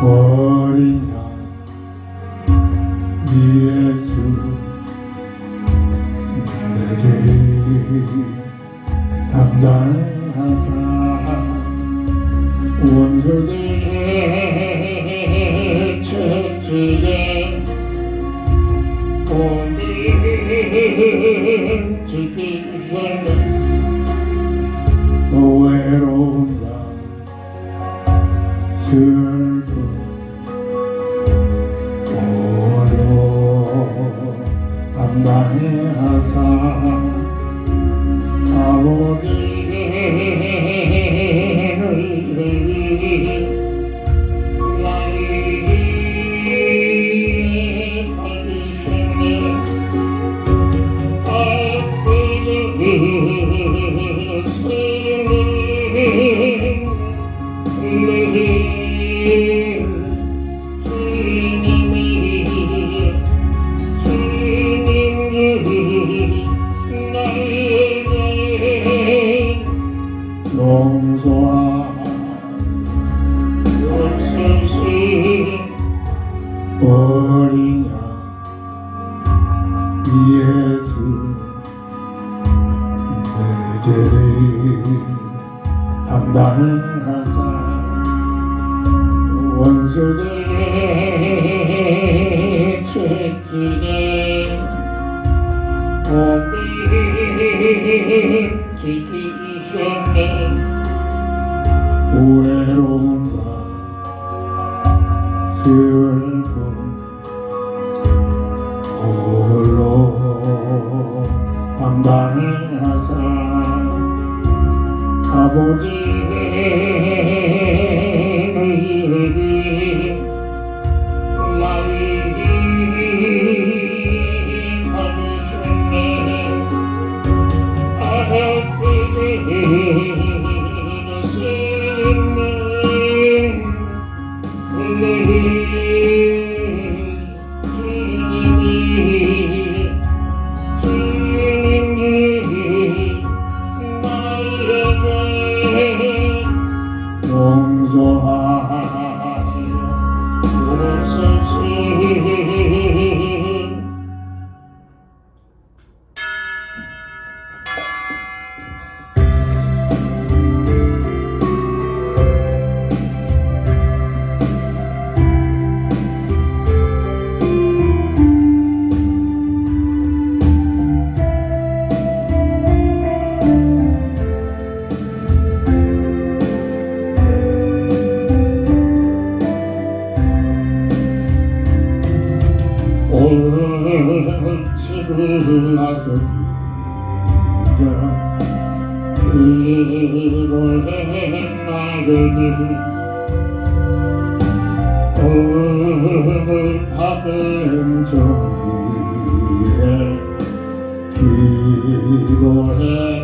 어린 양 예수 내 죄를 담당하사 원수들의 채찍에 오늘 지키셨네. 외로운 양 슬픈 홀로 담당하사 아버지의 나를 받으셨네. 어린 양 예수 내 죄를 담당하사 원수들의 채찍에 오늘 지키셨네. 외로운 밤 슬픈 홀로 담당하사 아버지의 의를 나를 받으셨네. 집을 나서 기도해 나르니 오늘 받은 종이에 기도해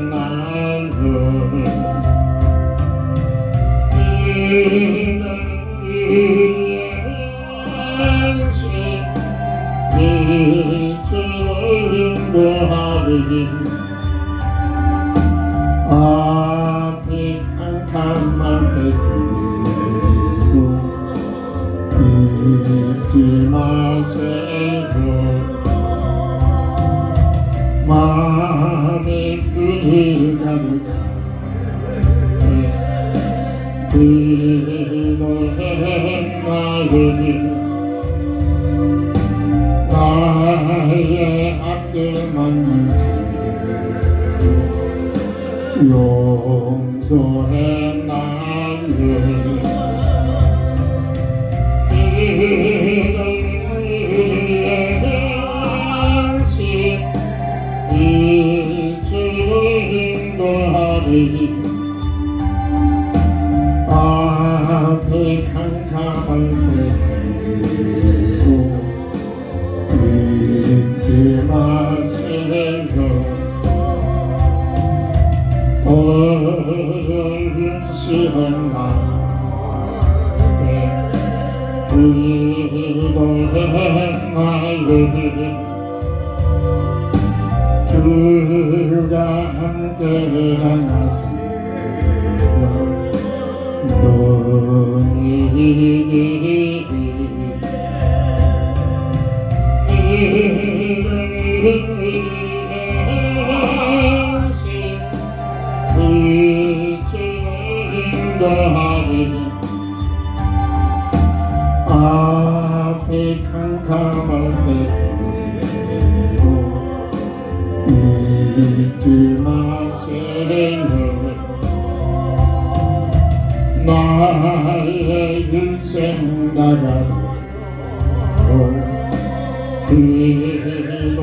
나르니 인도하리 앞이 캄캄한 데들도 잊지 마세요. 마음이 불이 가득하네 기도해 나르니 나의 앞길만 유지로 용서해 나를 기도의 안식 이 주로 인도하리 앞이 캄캄할 때도 잊지 마시고 어른시한 나에 기도해 나를 주가 함께한 나세요 눈이 앞에 캄캄할 때도 잊지 마세요. 나의 일생 나가도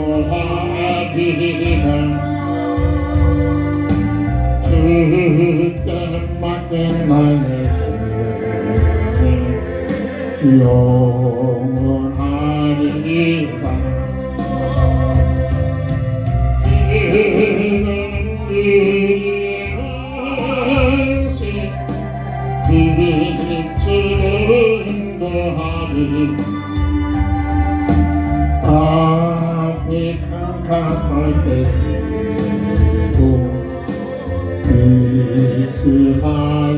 기도하기는 그때 맡은 나의 삶에 영원하리라. 앞에 캄캄할 때도 잊지 마세요.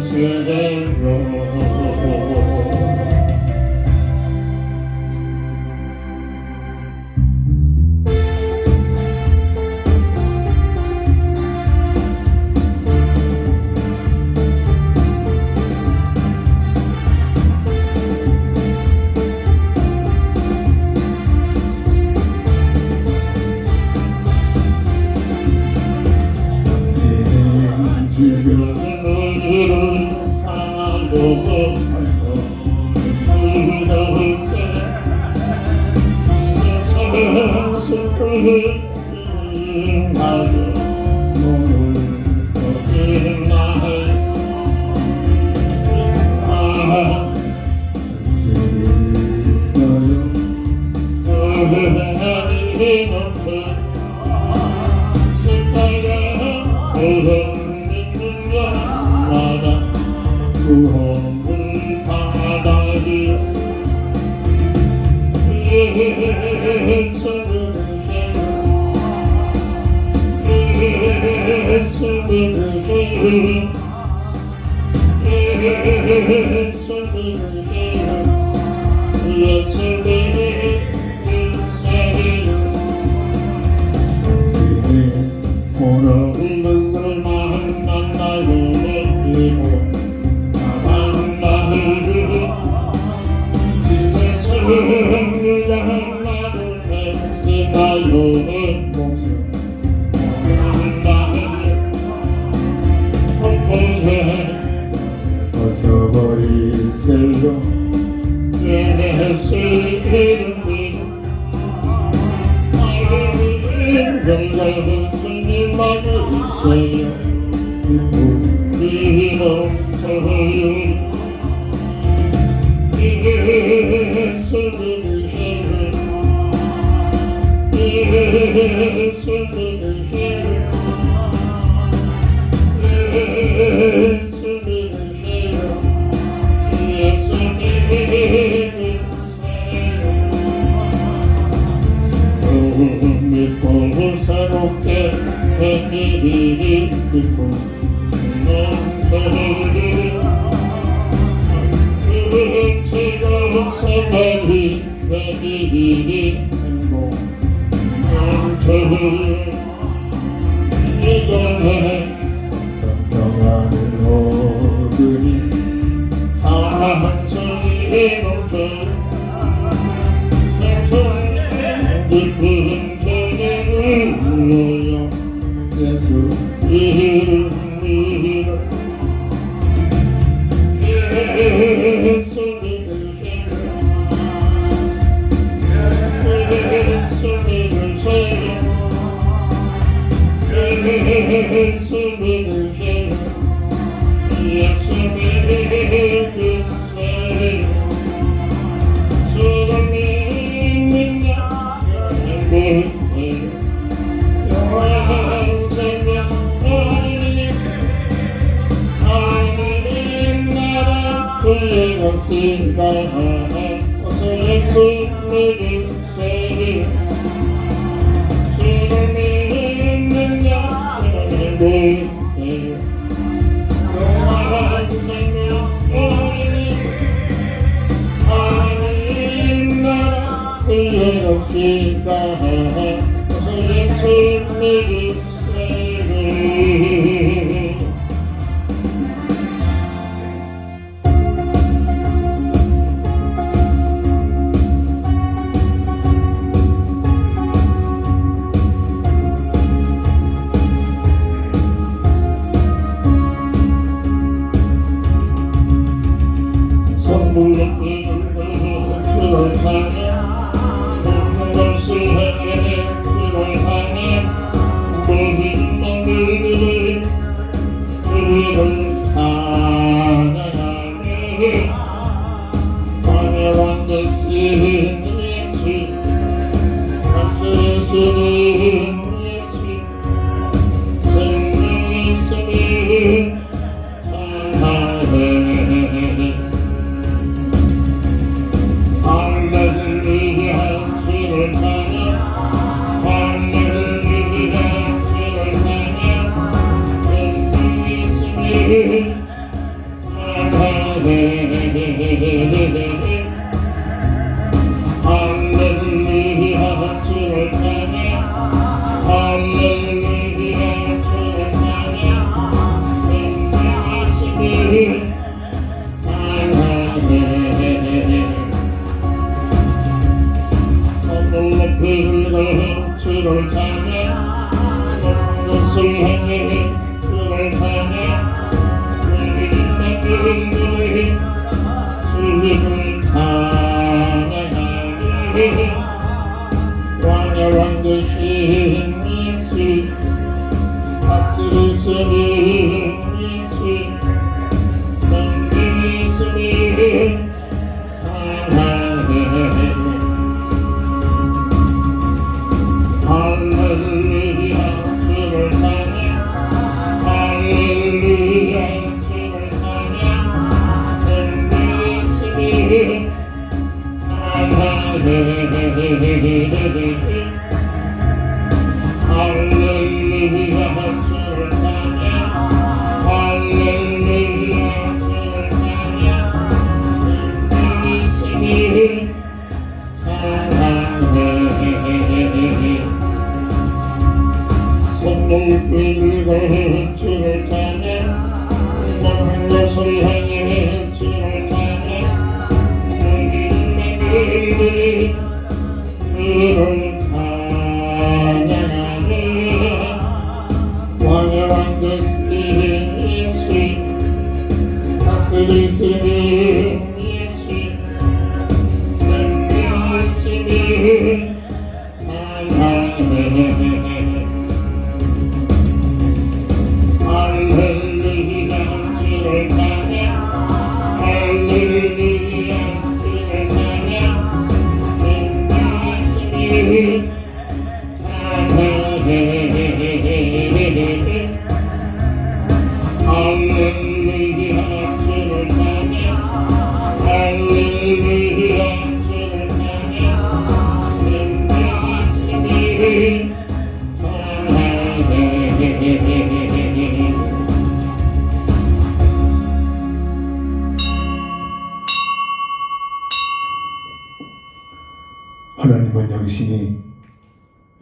하나님은 영신이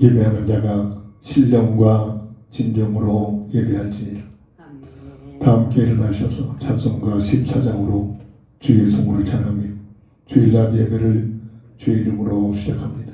예배하는 자가 신령과 진정으로 예배할지니라. 다 함께 일어나셔서 찬송가 14장으로 주의 성물을 찬하며 주일 낮 예배를 주의 이름으로 시작합니다.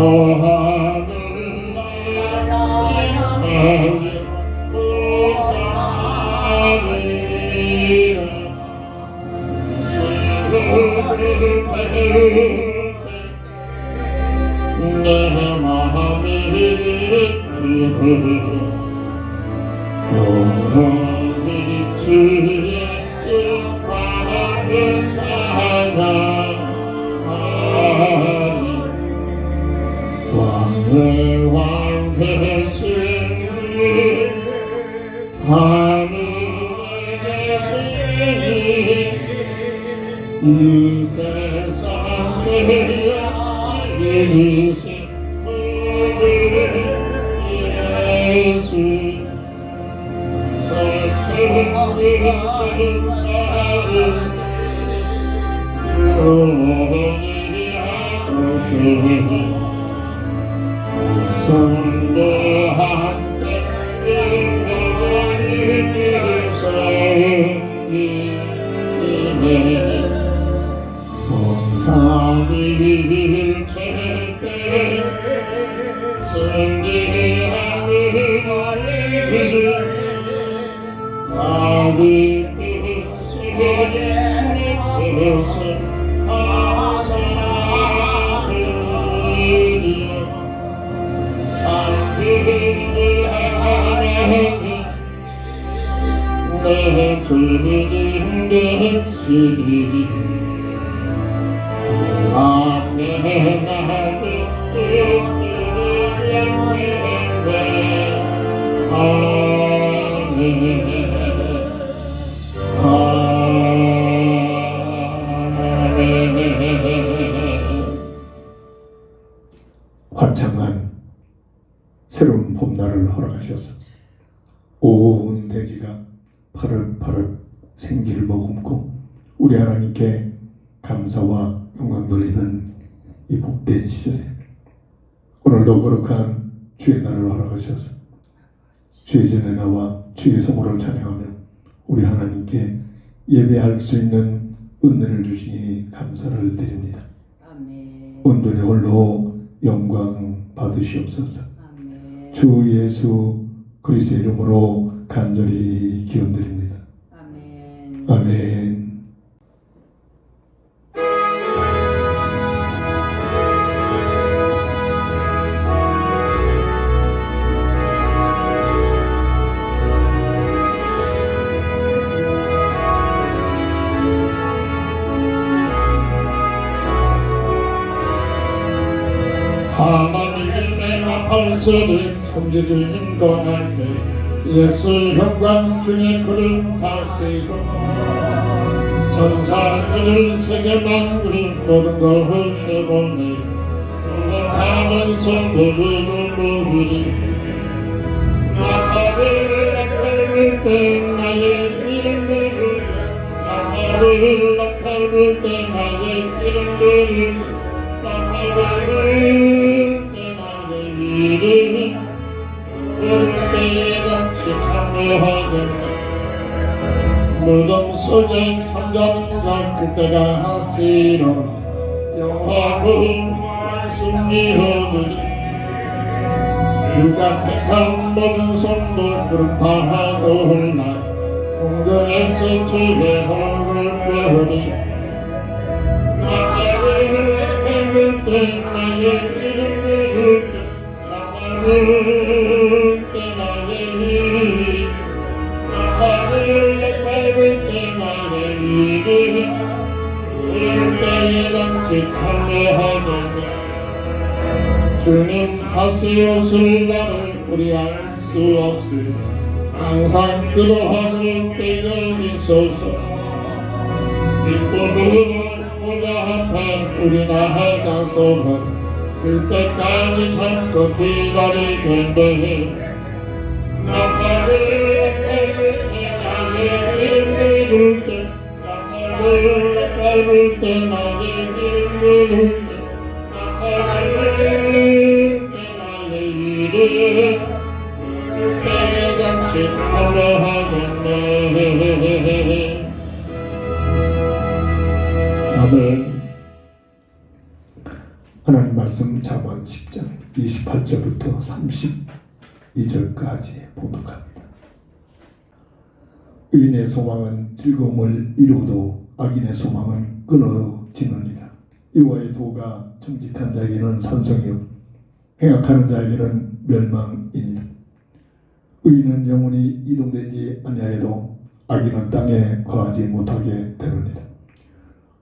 Oh 내 마음이 여호와 주의 영광을 찬양하리 왕의 왕 되시니 하늘의 계시니 이 세상 죄악 이기신 예수 주님이 하시니 성도한테 성삼위일 절대 승리하는 나의 빛을 감사하리니 내 주님 되시리 앞에 나를 화창한 새로운 봄날을 허락하셔서 온 대지가 파릇파릇 생기를 머금고 우리 하나님께 감사와 영광 돌리는 이 복된 시절에 오늘도 거룩한 주의 날을 허락하셔서 주의 전에 나와 주의 성호를 찬양하며 우리 하나님께 예배할 수 있는 은혜를 주시니 감사를 드립니다. 아멘. 온전히 홀로 영광 받으시옵소서. 아멘. 주 예수 그리스도의 이름으로 간절히 기원드립니다. 아멘. 아멘. 하나님의 나팔소리 손재주님 권한대 예수 형광 중에 구름 다스리고 천사들을 세계 만물을 모든 것을 세보내 하는 소리를 모으리 나팔을 불 때 나의 이름을 나팔을 불 때 나의 이름을 나팔을 그때에 같이 참여하겠네 무덤 속에 잠자는 그때가 하시로 영화는 승리하느니 주가 택한 모든 성도 그룹 다 하고 홀라 공경에서 주의 허를 빼으니 나를 해볼 때 나의 이름을 나를 때 나의 나를 밟을 때 나의 이름 때에 같이 참여하겠네 주님 다시 오실 날을 우리 알 수 없으니 항상 기도하고 깨어있소서 기쁨으로 보좌 앞에 우리 나아가서 그때까지 참고 기다리겠네 나팔을 밟을 때 나의 이름을 부를 때 나팔을 밟을 때 나의 이름을 부를 때 나팔을 밟을 때 나의 이름 그때에 같이 참여하겠네 아멘. 하나님 말씀 잠언 10장 28절부터 32절까지 봉독합니다. 의인의 소망은 즐거움을 이루어도 악인의 소망은 끊어지느니라. 여호와의 도가 정직한 자에게는 산성이요 행악하는 자에게는 멸망이니라. 의인은 영원히 이동되지 아니하여도 악인은 땅에 거하지 못하게 되느니라.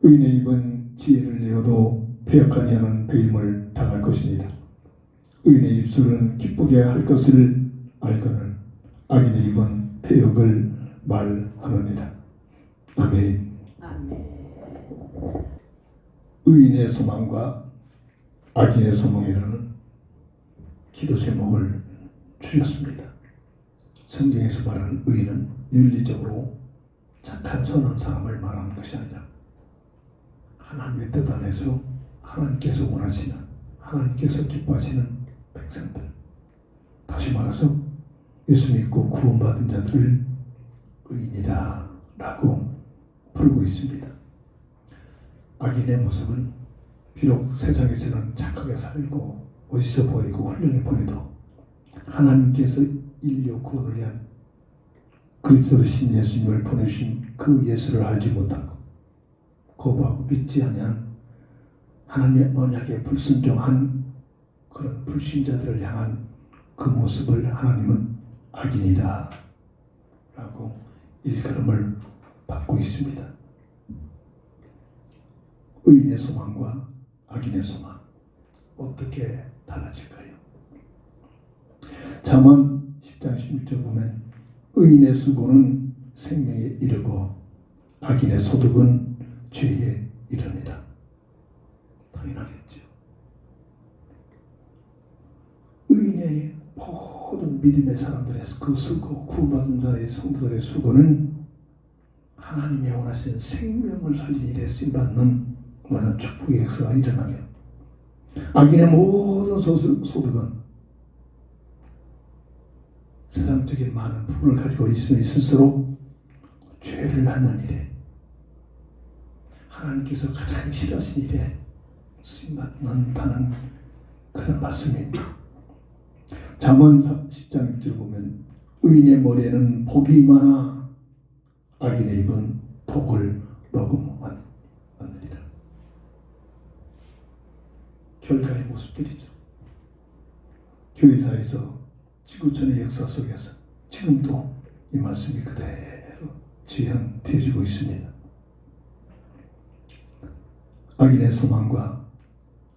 의인의 입은 지혜를 내어도 패역한 이는 배임을 당할 것이니라. 의인의 입술은 기쁘게 할 것을 알거늘 악인의 입은 패역을 말하느니라. 아멘. 아멘. 의인의 소망과 악인의 소망이라는 기도 제목을 주셨습니다. 성경에서 말하는 의인은 윤리적으로 착한 선한 사람을 말하는 것이 아니라 하나님의 뜻 안에서 하나님께서 원하시는, 하나님께서 기뻐하시는 백성들, 다시 말해서 예수 믿고 구원받은 자들을 의인이라 라고 부르고 있습니다. 악인의 모습은 비록 세상에서는 착하게 살고 멋있어 보이고 훌륭해 보여도 하나님께서 인류 구원을 위한 그리스도신 예수님을 보내신 그 예수를 알지 못하고 거부하고 믿지 아니한 하나님의 언약에 불순종한 그런 불신자들을 향한 그 모습을 하나님은 악인이다 라고 일컬음을 받고 있습니다. 의인의 소망과 악인의 소망 어떻게 달라질까요? 잠언 10장 16절 보면 의인의 수고는 생명에 이르고 악인의 소득은 죄에 이르니라. 당연하겠죠. 의인의 모든 믿음의 사람들의 그 수고, 구원받은 자의 성도들의 수고는 하나님의 원하신 생명을 살린 일에 쓰임받는 그런 축복의 역사가 일어나며 악인의 모든 소득은 세상적인 많은 부를 가지고 있으면 있을수록 죄를 낳는 일에 하나님께서 가장 싫어하신 일에 쓰임받는다는 그런 말씀입니다. 잠언 10장 6절 보면 의인의 머리에는 복이 많아 악인의 입은 독을 머금느니라. 결과의 모습들이죠. 교회사에서 지구촌의 역사 속에서 지금도 이 말씀이 그대로 재현되어지고 있습니다. 악인의 소망과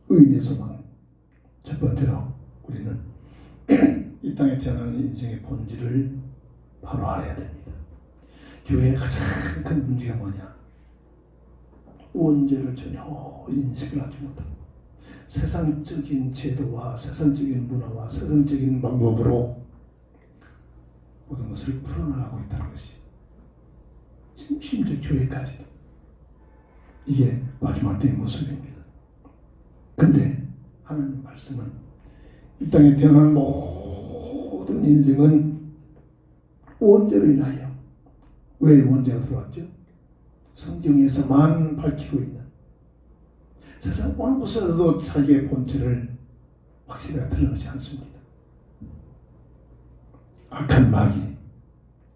의인의 소망. 첫 번째로 우리는 이 땅에 태어나는 인생의 본질을 바로 알아야 됩니다. 교회의 가장 큰 문제가 뭐냐? 원죄를 전혀 인식을 하지 못하고 세상적인 제도와 세상적인 문화와 세상적인 방법으로 모든 것을 풀어나가고 있다는 것이 심지어 교회까지도 이게 마지막 때의 모습입니다. 그런데 하나님 말씀은 이 땅에 태어난 모든 인생은 원죄로 인하여 왜 원죄가 들어왔죠? 성경에서만 밝히고 있는 세상 어느 곳에서도 자기의 본질을 확실하게 드러내지 않습니다. 악한 마귀,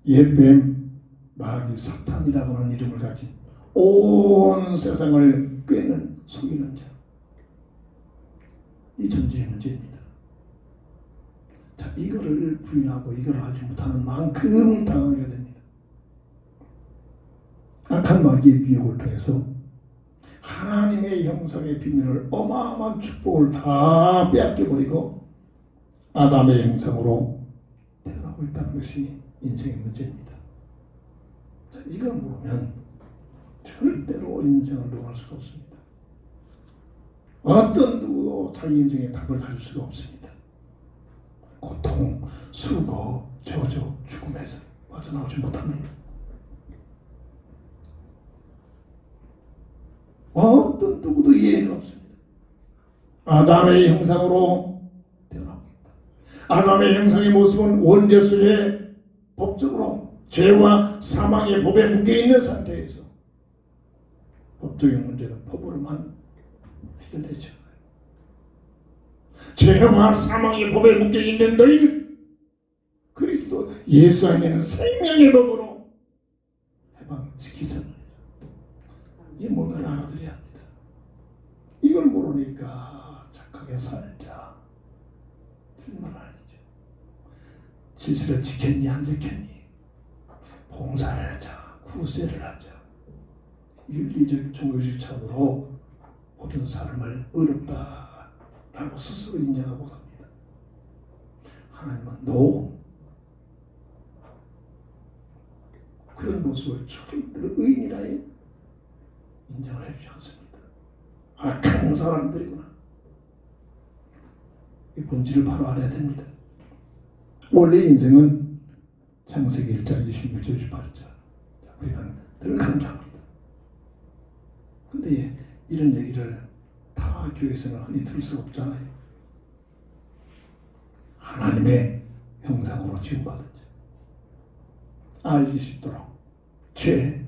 옛뱀, 마귀, 사탄이라고 하는 이름을 가진 온 세상을 꿰는 속이는 자, 이 존재의 문제입니다. 자, 이거를 부인하고 이걸 알지 못하는 만큼 당하게 됩니다. 악한 마귀의 미혹을 통해서 하나님의 형상의 비밀을 어마어마한 축복을 다 빼앗겨버리고 아담의 형상으로 태어나고 있다는 것이 인생의 문제입니다. 자, 이걸 모르면 절대로 인생을 논할 수가 없습니다. 어떤 누구도 자기 인생의 답을 가질 수가 없습니다. 고통, 수고, 저주, 죽음에서 빠져나오지 못합니다. 어떤 누구도 이해가 없습니다. 아담의 형상으로 태어나고 있다. 아담의 형상의 모습은 원죄 속에 법적으로 죄와 사망의 법에 묶여있는 상태에서 법적인 문제는 법으로만 해결되지 않아요. 죄와 사망의 법에 묶여있는 너희는 그리스도 예수 안에는 생명의 법으로 이 뭔가를 알아들여야 합니다. 이걸 모르니까 착하게 살자. 틀린 아니죠. 질서를 지켰니 안 지켰니? 봉사를 하자. 구제를 하자. 윤리적 종교적 차원으로 모든 삶을 어렵다라고 스스로 인정하고 삽니다. 하나님은 노 그런 모습을 절대로 의인이라 인정을 해주지 않습니다. 악한 사람들이구나. 이 본질을 바로 알아야 됩니다. 원래 인생은 창세기 1장 26절 28절 우리는 늘 강조합니다. 근데 이런 얘기를 다 교회에서는 흔히 들을 수가 없잖아요. 하나님의 형상으로 지음받았죠. 알기 쉽도록 죄영임.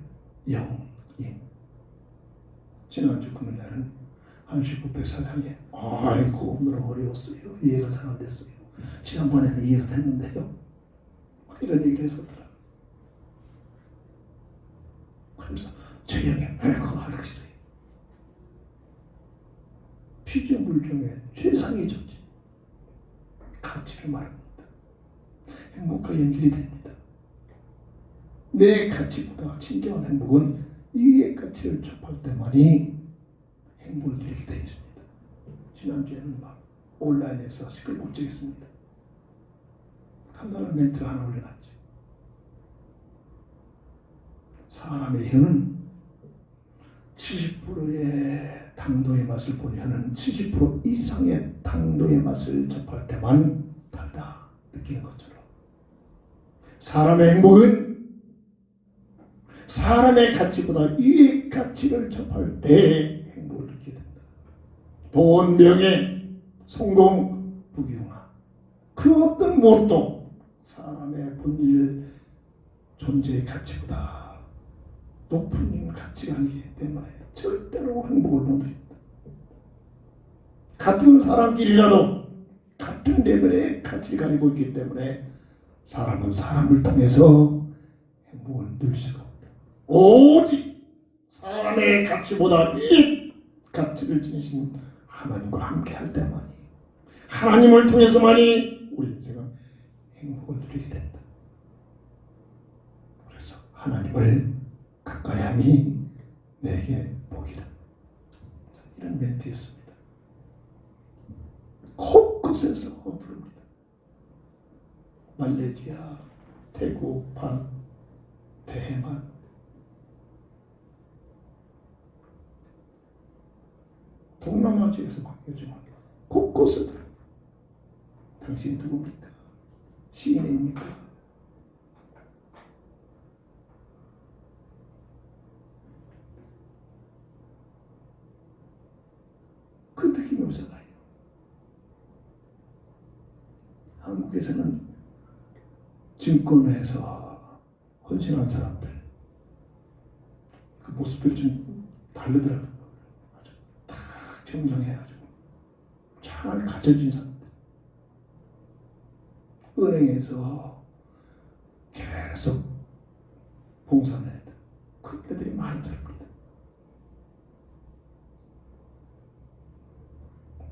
지난주 금요일날은 한식뷔페 사장이 아이고 오늘 어려웠어요. 이해가 잘 안 됐어요. 지난번에는 이해가 됐는데요. 이런 얘기를 했었더라. 그러면서 죄영임 그거 알겠어요. 피조물 중에 최상의 존재 가치를 말합니다. 행복과 연결이 됩니다. 내 가치보다 진정한 행복은 이의 가치를 접할 때만이 행복을 누리게 되어 있습니다. 지난주에는 막 온라인에서 시끌벅적했습니다. 간단한 멘트를 하나 올려놨죠. 사람의 혀는 70%의 당도의 맛을 본 혀는 70% 이상의 당도의 맛을 접할 때만 달다 느끼는 것처럼 사람의 행복은 사람의 가치보다 위의 가치를 접할 때 행복을 느끼게 된다. 돈, 명예, 성공, 부귀영화 그 어떤 무엇도 사람의 본질 존재의 가치보다 높은 가치가 아니기 때문에 절대로 행복을 못 누립니다. 같은 사람끼리라도 같은 레벨의 가치를 가지고 있기 때문에 사람은 사람을 통해서 행복을 누릴 수가 없다. 오직 사람의 가치보다 이 가치를 지니신 하나님과 함께 할 때만이 하나님을 통해서만이 우리 인생은 행복을 누리게 된다. 그래서 하나님을 가까이 함이 내게 복이다. 이런 멘트였습니다. 곳곳에서 들립니다. 말레이시아, 태국, 반, 대만 동남아 지역에서 막 요즘 곳곳에 들립니다. 당신 누굽니까? 시인입니까? 그 느낌이 오잖아요. 한국에서는 증권회에서 헌신한 사람들 그 모습들이 좀 다르더라고요. 아주 딱 정정해가지고 잘 갖춰진 사람들. 은행에서 계속 봉사하는 애들 그 애들이 많이 들어옵니다.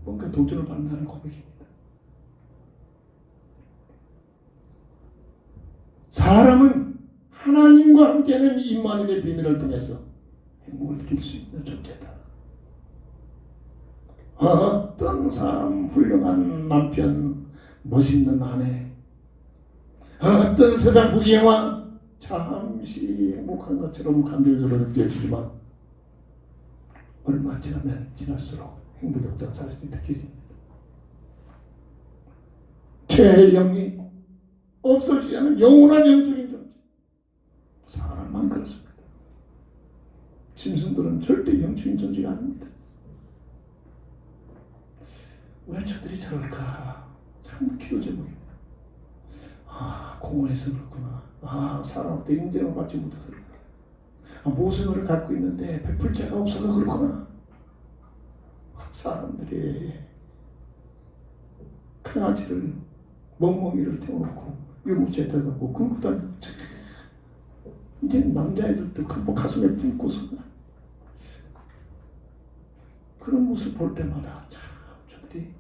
뭔가 도전을 받는다는 고백입니다. 사람은 하나님과 함께하는 임마누엘의 비밀을 통해서 행복을 누릴 수 있는 존재다. 어떤 사람, 훌륭한 남편, 멋있는 아내, 어떤 세상 부귀영화 잠시 행복한 것처럼 감정적으로 느껴지지만 얼마 지나면 지날수록 행복이 없다는 사실이 느껴집니다. 죄의 영이 없어지지 않은 영원한 영적인 존재. 사람만 그렇습니다. 짐승들은 절대 영적인 존재가 아닙니다. 왜 저들이 저럴까? 참 기도 제목입니다. 아, 공원에서 그렇구나. 아, 사람한테 인정을 받지 못해서 그렇구나. 아, 모성을 갖고 있는데 베풀 자가 없어서 그렇구나. 사람들이 강아지를 멍멍이를 태워놓고 유모차에다 놓고 끌고 다니고 이제 남자애들도 그 가슴에 품고서 그런 모습 볼 때마다 참 저들이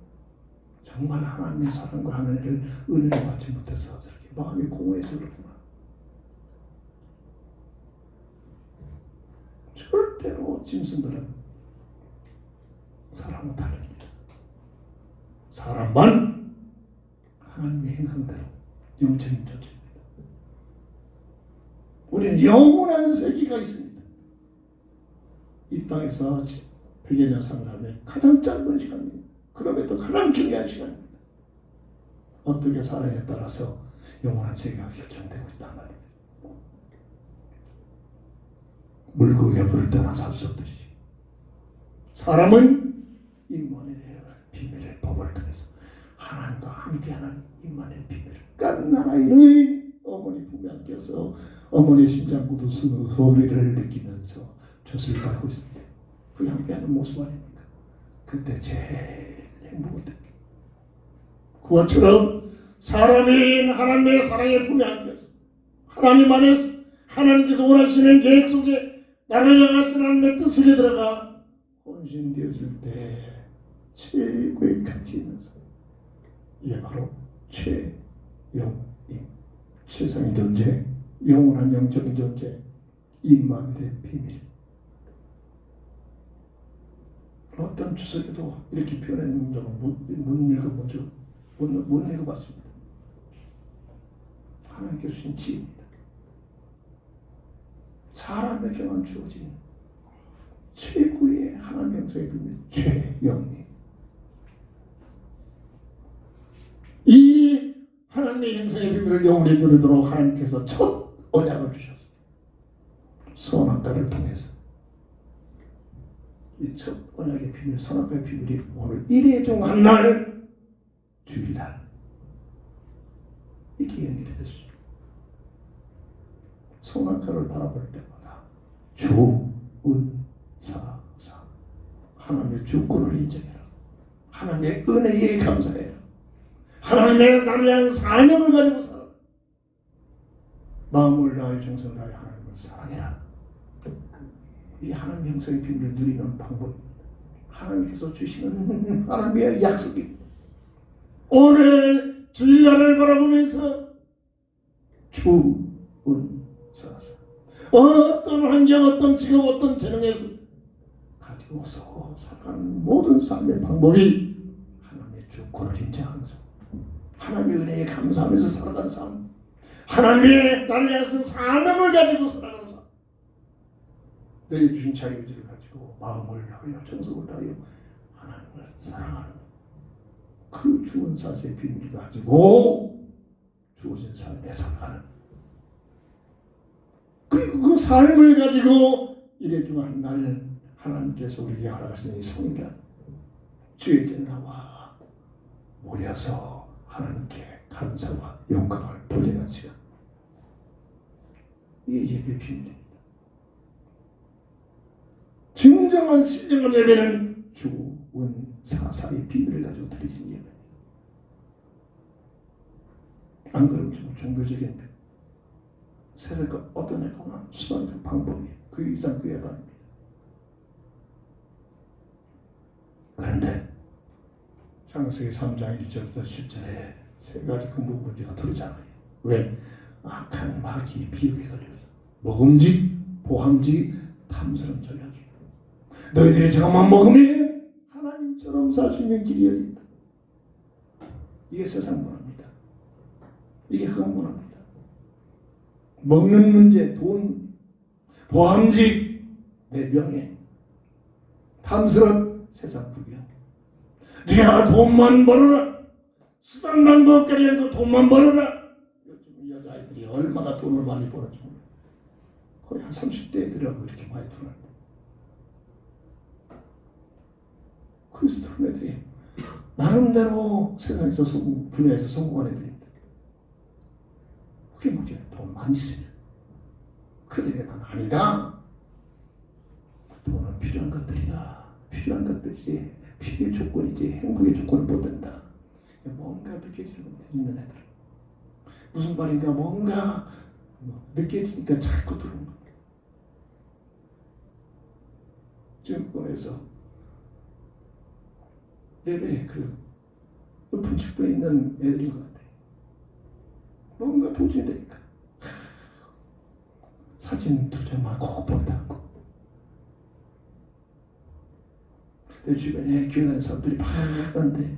정말 하나님의 사랑과 하나님의 은혜를 받지 못해서 저렇게 마음이 공허해서 그렇구나. 절대로 짐승들은 사람은 다릅니다. 사람만 하나님의 행성대로 영적인 존재입니다. 우리는 영원한 세계가 있습니다. 이 땅에서 100여 년 사는 삶의 가장 짧은 시간입니다. 그럼에도 가장 중요한 시간입니다. 어떻게 살아에 따라서 영원한 세계가 결정되고 있단 말입니다. 물고기가 물을 떠나 살 수 없듯이 사람은 임만의 비밀의 법을 통해서 하나님과 함께하는 임만의 비밀을 깐나라이를 어머니 품에 안겨서 어머니의 심장 구두 소리를 느끼면서 젖을 빨고 있습니다. 그 함께하는 모습 아닙니까? 그때 제일 행복을 느끼고 그것처럼 사람이 하나님의 사랑의 품에 안겨서 하나님 안에서 하나님께서 원하시는 계획 속에 나를 향하신 하나님의 뜻 속에 들어가 헌신되어질 때 최고의 가치 있는 삶, 이게 바로 최영임, 최상의 존재, 영원한 영적인 존재, 임마누엘의 비밀. 어떤 주석에도 이렇게 표현한 적은 못 읽어보죠. 못 읽어봤습니다. 하나님께 주신 지혜입니다. 사람에게만 주어진 최고의 하나님 영성의 비밀, 최영리. 이 하나님의 영성의 비밀을 영원히 누리도록 하나님께서 첫 언약을 주셨습니다. 선악과를 통해서. 이 첫 언약의 비밀, 선악과의 비밀이 오늘 1회 중 한 날, 주일날 이렇게 연결이 됐습니다. 선악과를 바라볼 때마다 주은사사, 하나님의 주권을 인정해라. 하나님의 은혜에 감사해라. 하나님의 나를 향한 사명을 가지고 살아. 마음을 다하여 정성을 다하여 하나님을 사랑해라. 이 하나님 형성의 비밀을 누리는 방법입니다. 하나님께서 주시는 하나님의 약속입니다. 오늘 주일날을 바라보면서 주은사사, 어떤 환경, 어떤 직업, 어떤 재능에서 가지고서 살아가는 모든 삶의 방법이 하나님의 주권을 인정하는 삶, 하나님의 은혜에 감사하면서 살아가는 삶, 하나님의 나를 향해서 사명을 가지고 살아가는 삶, 내게 주신 자유의지를 가지고 마음을 다하여 정성을 다하여 하나님을 사랑하는 그 주은사사의 비밀을 가지고 주어진 삶에 살아가는, 그리고 그 삶을 가지고 이래중 한 날 하나님께서 우리에게 허락하신 이 성일날 주의 나와 모여서 하나님께 감사와 영광을 돌리는 시간, 이게 예배 비밀입니다. 진정한 신령한 예배는 주은사사의 비밀을 가지고 드리신 예배입니다. 안 그러면 좀 종교적인 세상과 얻어내고는 수많은 방법이 그 이상 그 이하입니다. 그런데 창세기 3장 1절부터 10절에 세 가지 근본 문제가 들어오잖아요. 왜? 악한 마귀 비유에 걸려서 먹음직, 보함직, 탐스러운 전략이, 너희들이 저것만 먹으면 하나님처럼 살 수 있는 길이 열린다. 이게 세상 문화입니다. 이게 흑암 문화입니다. 먹는 문제, 돈, 보함직, 내 명예, 탐스러운 세상 부귀. 네가 돈만 벌어라, 수단만 먹게 하려고 돈만 벌어라. 요즘 여자아이들이 얼마나 돈을 많이 벌어줘. 거의 한 30대 애들하고 이렇게 많이 들어요. 그리스도 애들이 나름대로 세상에서 분야에서 성공한 애들입니다. 그게 뭐죠? 돈 많이 쓰면. 그들에게 난 아니다. 돈은 필요한 것들이다. 필요한 것들이지, 필요의 조건이지 행복의 조건은 못 된다. 뭔가 느껴지는 겁니다. 있는 애들. 무슨 말인가 뭔가 느껴지니까 자꾸 들어오는 겁니다. 증권에서 레벨이 그 높은 직분에 있는 애들인 것 같아요. 뭔가 도중에 되니까 사진 2장만 꼭 본다 않고 내 주변에 교회 다니는 사람들이 많은데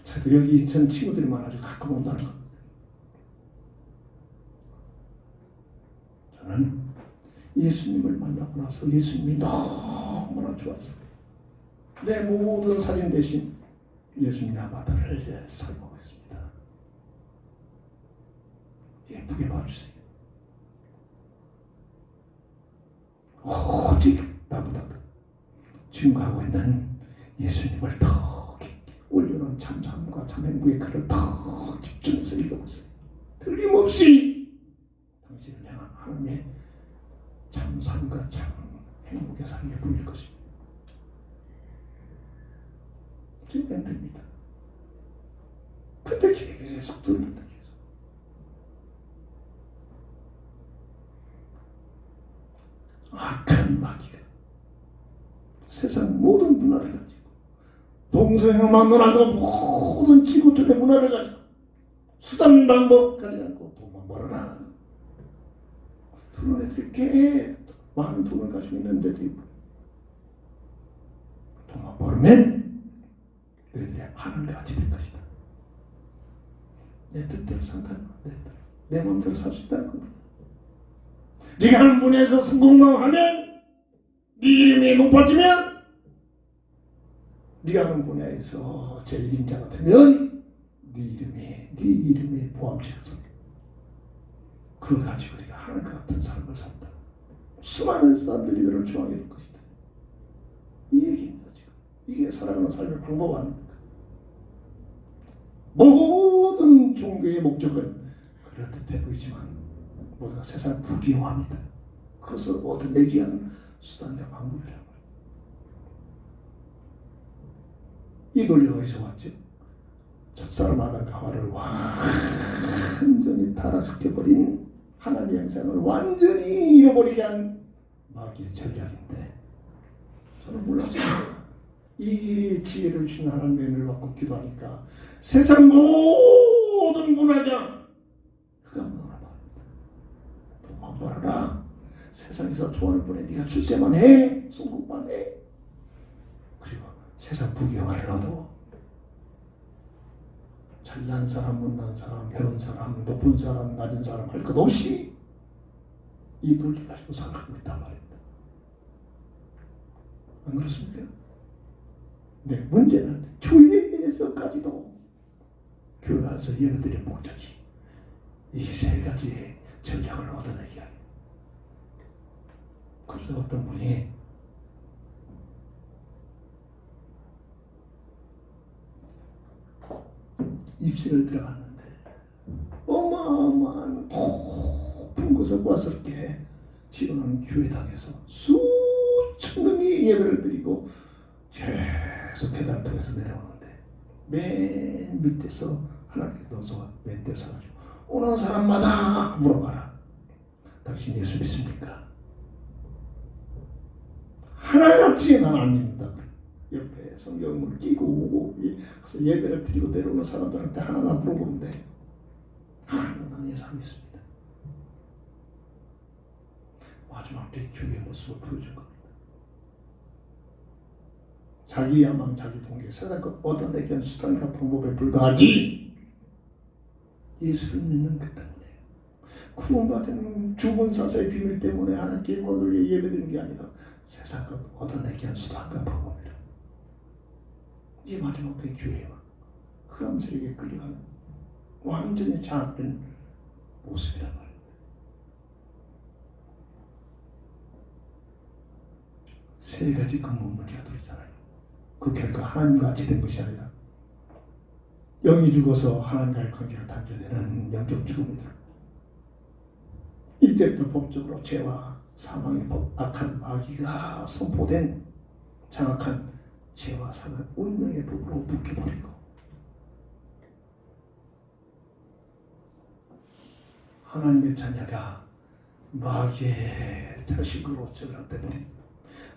자도 여기 전 친구들이 많아서 가끔 온다는 겁니다. 저는 예수님을 만나고 나서 예수님이 너무나 좋아서 내 모든 사진 대신 예수님 아바타를 사용하고 있습니다. 예쁘게 봐주세요. 오직 나보다도 지금 가고 있는 예수님을 더 깊게 올려놓은 참sam과 참행부의 글을 더 집중해서 읽어보세요. 틀림없이 당신을 향한 하나님의 참sam과 참행복의 삶이 보일 것입니다. 지금 멘트입니다. 근데 계속 들립니다. 계속. 악한 마귀가 세상 모든 문화를 가지고 동서양 만나고 모든 지구촌의 문화를 가지고 수단 방법 가리지 않고 돈만 벌어라. 그런 애들이 꽤 많은 돈을 가지고 있는 애들이 돈만 벌으면 너희들이 하나님과 같이 될 것이다. 내 뜻대로 산다는 거, 내 마음대로 살 수 있다는 겁니다. 네가 한 분야에서 성공만 하면 네 이름이 높아지면 네가 하는 분야에서 제일 인자가 되면 네 이름이 포함되어서 그걸 가지고 네가 하나님과 같은 삶을 산다. 수많은 사람들이 너를 좋아하게 될 것이다. 이 얘기입니다. 지금 이게 살아가는 삶의 방법 아닙니까? 모든 종교의 목적은 그렇듯해 보이지만 모두가 세상을 부귀영화합니다. 그것을 얻어내기 위한 수단과 방법이라고 해요. 이 논리가 어디서 왔죠? 첫사람 아담과 하와를 완전히 타락시켜버린 하나님의 형상을 완전히 잃어버리게 한 마귀의 전략인데 저는 몰랐습니다. 이 지혜를 주신 하나님의 은혜를 받고 기도하니까 세상 모든 문화장 그가 뭐라 말합니다. 돈만 벌어라. 세상에서 좋아하는 분에 네가 출세만 해. 성공만 해. 그리고 세상 부귀영화를 얻어. 잘난 사람, 못난 사람, 배운 사람, 높은 사람, 낮은 사람 할 것 없이 이 논리 가지고 살아가고 있단 말입니다. 안 그렇습니까? 네, 문제는 교회에서까지도 교회 와서 예배드린 목적이 이 세 가지의 전략을 얻어내기 하여. 그래서 어떤 분이 입실을 들어갔는데 어마어마한 높은 곳을 고아스럽게 지어놓은 교회당에서 수천 명이 예배를 드리고 계속 계단을 통해서 내려오는데 맨 밑에서 하나님께 넣어서 왼대 서가지고 오는 사람마다 물어봐라. 당신 예수 믿습니까? 하나같이 난 안 믿는다. 옆에 성경을 끼고 그래서 예배를 드리고 내려오는 사람들한테 하나하나 물어보는데 나는 예수 안 믿습니다. 마지막 때 교회의 모습을 보여준 겁니다. 자기 야망, 자기 동기, 세상 것 얻어내기 위한 수단과 방법에 불과하지 예수를 믿는 것 때문에 구원받은 죽은 사사의 비밀 때문에 하나님께 영광을 돌려 예배드리는 게 아니라 세상 것 얻어내기 위한 수단과 방법이라. 이제 마지막 때 교회와 흑암세력에 끌려가는 완전히 장악된 모습이란 말입니다. 세 가지 근본문제가 들어있잖아요. 그 결과 하나님과 같이 된 것이 아니라 영이 죽어서 하나님과의 관계가 단절되는 영적 죽음이다. 이때부터 법적으로 죄와 사망의 법, 악한 마귀가 선포된 장악한 죄와 사망, 운명의 법으로 묶여버리고 하나님의 자녀가 마귀의 자식으로 전락되버린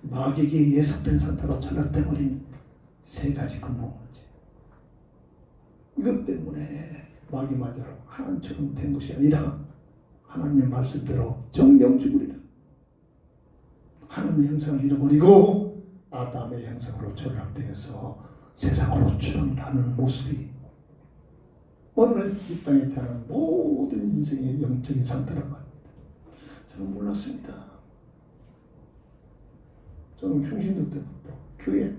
마귀에게 예속된 상태로 전락돼버린 세 가지 근본 문제. 이것 때문에 마귀 마저로 하나님처럼 된 것이 아니라 하나님의 말씀대로 정령죽으리라. 하나님의 형상을 잃어버리고 아담의 형상으로 전락되어서 세상으로 출현하는 모습이 오늘 이 땅에 태어난 모든 인생의 영적인 상태란 말입니다. 저는 몰랐습니다. 저는 평신도 때부터 교회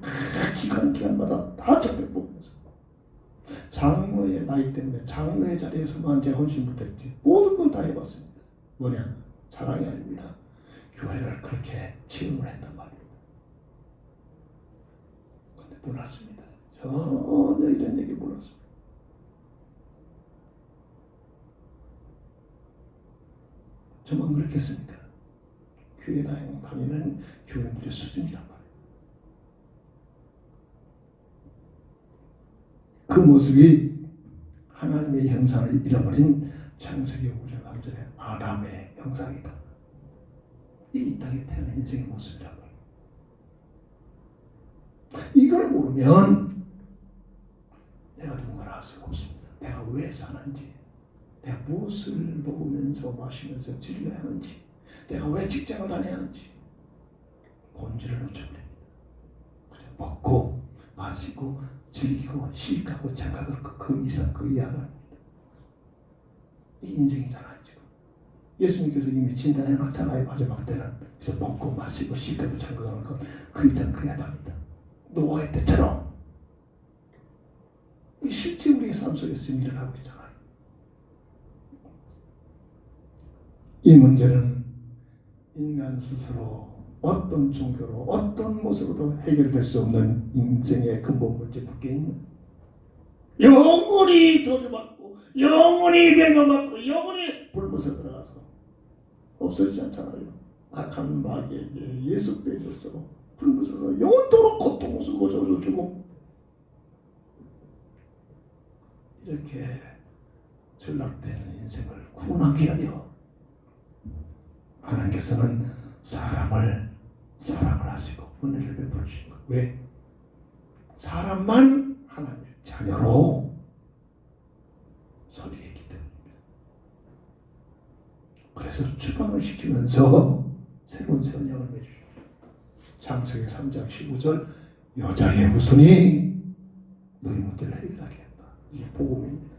기간마다 다 접해보면서 장로의 나이 때문에 장로의 자리에서만 제가 헌신 못했지 모든 걸 다 해봤습니다. 뭐냐? 자랑이 아닙니다. 교회를 그렇게 체험을 했단 말입니다. 근데 몰랐습니다. 전혀 이런 얘기 몰랐습니다. 저만 그렇겠습니까? 교회 다니는 교인들의 수준이란 말이에요. 그 모습이 하나님의 형상을 잃어버린 창세기 5장 3절의 아담의 형상이다. 이 땅에 태어난 인생의 모습이란 말이에요. 이걸 모르면 내가 누군가를 알 수가 없습니다. 내가 왜 사는지, 내가 무엇을 먹으면서 마시면서 즐겨야 하는지, 내가 왜 직장을 다녀야 하는지 본질을 놓쳐버립니다. 그냥 먹고 마시고 즐기고 시집가고 장가가고 그 이상 그 이하가 아닙니다. 이 인생이잖아요. 지금 예수님께서 이미 진단해 놨잖아요. 마지막 때는. 그래서 먹고 마시고 시집가고 장가가는 것 그 이상 그 이하가 아니다. 노아의 때처럼 실제 우리의 삶 속에서 지금 일어나고 있잖아요. 이 문제는 인간 스스로 어떤 종교로 어떤 모습으로도 해결될 수 없는 인생의 근본 문제 밖에 있는 영원히 저주받고 영원히 멸망받고 영원히 불못에 들어가서 없어지지 않잖아요. 악한 마귀에게 예속되어서 불못에서 영원토록 고통을 쓰고 저주주고 이렇게 전락되는 인생을 구원하기 위하여 하나님께서는 사람을 하시고 은혜를 베풀어 주신 거예요. 왜? 사람만 하나님의 자녀로 소리했기 때문입니다. 그래서 추방을 시키면서 새로운 새 언약을 맺으셨죠. 창세기 3장 15절 여자의 후손이 너희 문제를 해결하게 했다. 이게 복음입니다.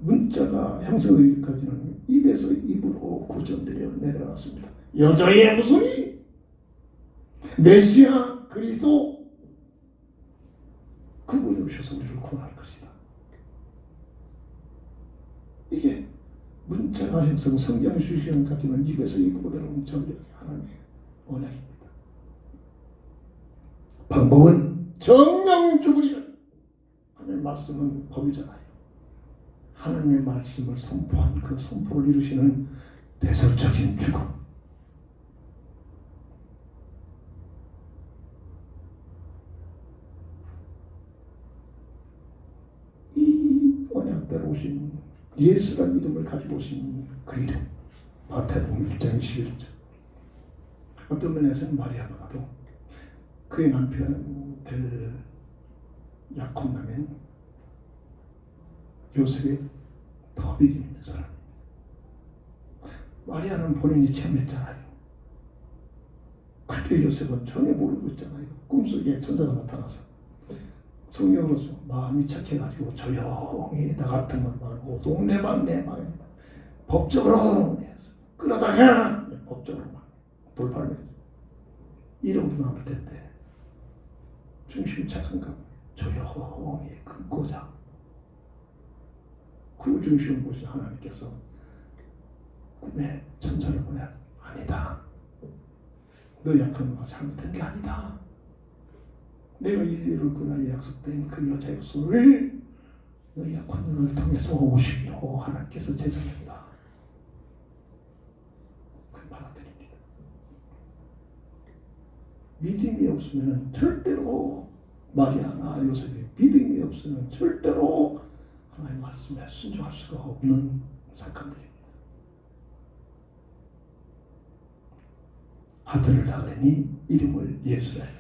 문자가 형성되기까지는 입에서 입으로 구전되려 내려왔습니다. 여자의 후손이 메시아 그리스도 그분이 오셔서 우리를 구원할 것이다. 이게 문자가 형성 성경 수시간까지는 입에서 입으로 내려온 전략이 하나님의 언약입니다. 방법은 정령 죽으리라. 하나님의 말씀은 법이잖아요. 하나님의 말씀을 선포한 그 선포를 이루시는 대속적인 죽음. 이 언약대로 오신 예수라는 이름을 가지고 오신 그 이름. 마태복음 1장 21절. 어떤 면에서는 마리아보다도 그의 남편 될 야곱남인 요셉이 더 믿음 있는 사람입니다. 마리아는 본인이 체험했잖아요. 그때 요셉은 전혀 모르고 있잖아요. 꿈속에 천사가 나타나서 성령으로서 마음이 착해가지고 조용히 나 같은 건 말고 동네방네 막 법적으로 해서 그러다가 법적으로 막 돌파를 했죠. 이러고도 남을 텐데 중심이 착한가 봐요. 조용히 끊고자 그 중심을 보신 하나님께서 꿈에 천사를 보내 아니다. 너 약한 너가 잘못된 게 아니다. 내가 인류를 그 나이에 약속된 그 여자의 손을 너희 약한 눈을 통해서 오시기로 하나님께서 제정했다. 그걸 받아들입니다. 믿음이 없으면 절대로 마리아나 요셉이 믿음이 없으면 절대로 하나님 말씀에 순종할 수가 없는 사건들입니다. 아들을 낳으니 이름을 예수라 하여.